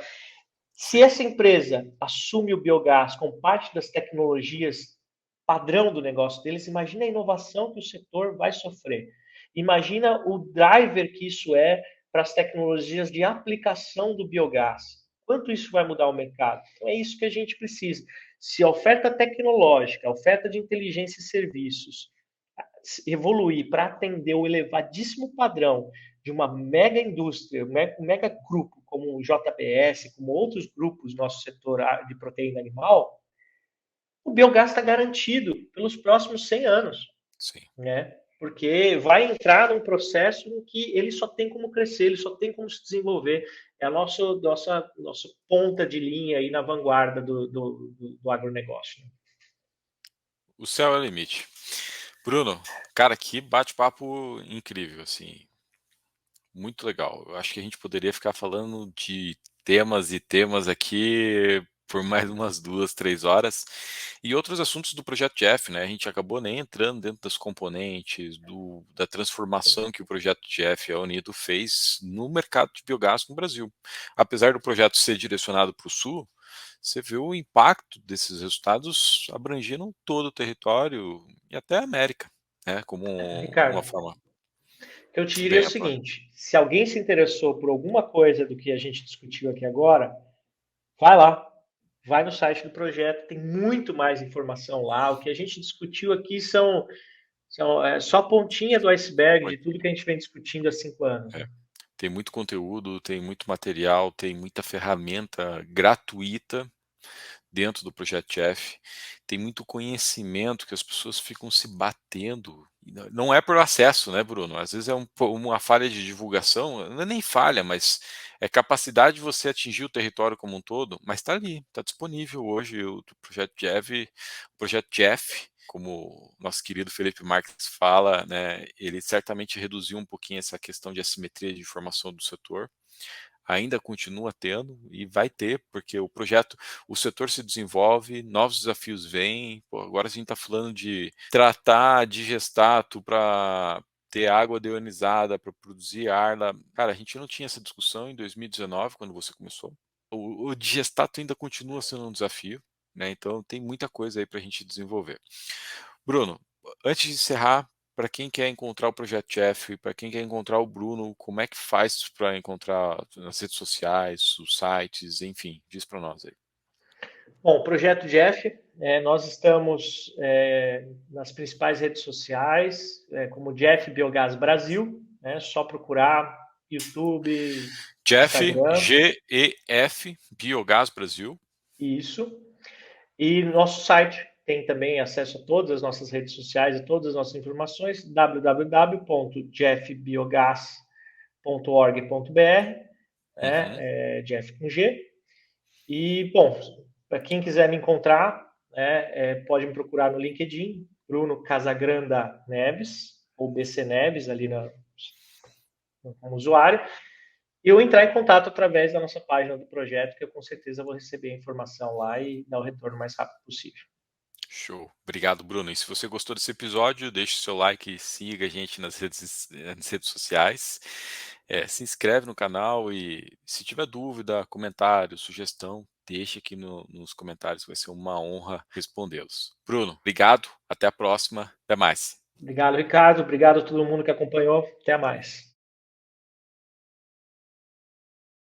Se Sim. essa empresa assume o biogás como parte das tecnologias padrão do negócio deles, imagina a inovação que o setor vai sofrer. Imagina o driver que isso é para as tecnologias de aplicação do biogás. Quanto isso vai mudar o mercado? Então é isso que a gente precisa. Se a oferta tecnológica, a oferta de inteligência e serviços evoluir para atender o elevadíssimo padrão de uma mega indústria, um mega grupo como o JBS, como outros grupos do nosso setor de proteína animal, o biogás está garantido pelos próximos 100 anos, Sim. né? Porque vai entrar num processo em que ele só tem como crescer, ele só tem como se desenvolver. É a nossa ponta de linha aí na vanguarda do agronegócio. O céu é o limite. Bruno, cara, que bate-papo incrível, assim. Muito legal. Eu acho que a gente poderia ficar falando de temas e temas aqui por mais umas 2, 3 horas. E outros assuntos do projeto Jeff, né? A gente acabou nem entrando dentro das componentes, da transformação que o projeto Jeff, a Unido, fez no mercado de biogás no Brasil. Apesar do projeto ser direcionado para o Sul, você vê o impacto desses resultados abrangindo todo o território e até a América, né? Como uma Ricardo, forma eu te diria o bem ampla. seguinte: se alguém se interessou por alguma coisa do que a gente discutiu aqui agora, vai lá, vai no site do projeto, tem muito mais informação lá. O que a gente discutiu aqui são só a pontinha do iceberg de tudo que a gente vem discutindo há 5 anos. É. Né? Tem muito conteúdo, tem muito material, tem muita ferramenta gratuita dentro do Projeto Chef, tem muito conhecimento que as pessoas ficam se batendo Não é por acesso, né, Bruno? Às vezes é uma falha de divulgação, não é nem falha, mas é capacidade de você atingir o território como um todo, mas está ali, está disponível hoje o projeto Jeff, como nosso querido Felipe Marques fala, né, ele certamente reduziu um pouquinho essa questão de assimetria de informação do setor, ainda continua tendo e vai ter, porque o setor se desenvolve, novos desafios vêm. Pô, agora a gente está falando de tratar digestato para ter água deionizada, para produzir ar. Cara, a gente não tinha essa discussão em 2019, quando você começou. O digestato ainda continua sendo um desafio, né? Então tem muita coisa aí para a gente desenvolver. Bruno, antes de encerrar, para quem quer encontrar o Projeto Jeff, para quem quer encontrar o Bruno, como é que faz para encontrar nas redes sociais, os sites, enfim, diz para nós aí. Bom, o Projeto Jeff, nós estamos nas principais redes sociais, como Jeff Biogás Brasil, né? Só procurar YouTube, Jeff, Instagram, GEF, Biogás Brasil. isso. E nosso site tem também acesso a todas as nossas redes sociais e todas as nossas informações, www.jeffbiogás.org.br, Jeff com G. E, bom, para quem quiser me encontrar, pode me procurar no LinkedIn, Bruno Casagranda Neves, ou BC Neves, ali como usuário, e eu entrar em contato através da nossa página do projeto, que eu com certeza vou receber a informação lá e dar o retorno o mais rápido possível. Show. Obrigado, Bruno. E se você gostou desse episódio, deixe seu like e siga a gente nas redes sociais. Se inscreve no canal e se tiver dúvida, comentário, sugestão, deixe aqui nos comentários, vai ser uma honra respondê-los. Bruno, obrigado. Até a próxima. Até mais. Obrigado, Ricardo. Obrigado a todo mundo que acompanhou. Até mais.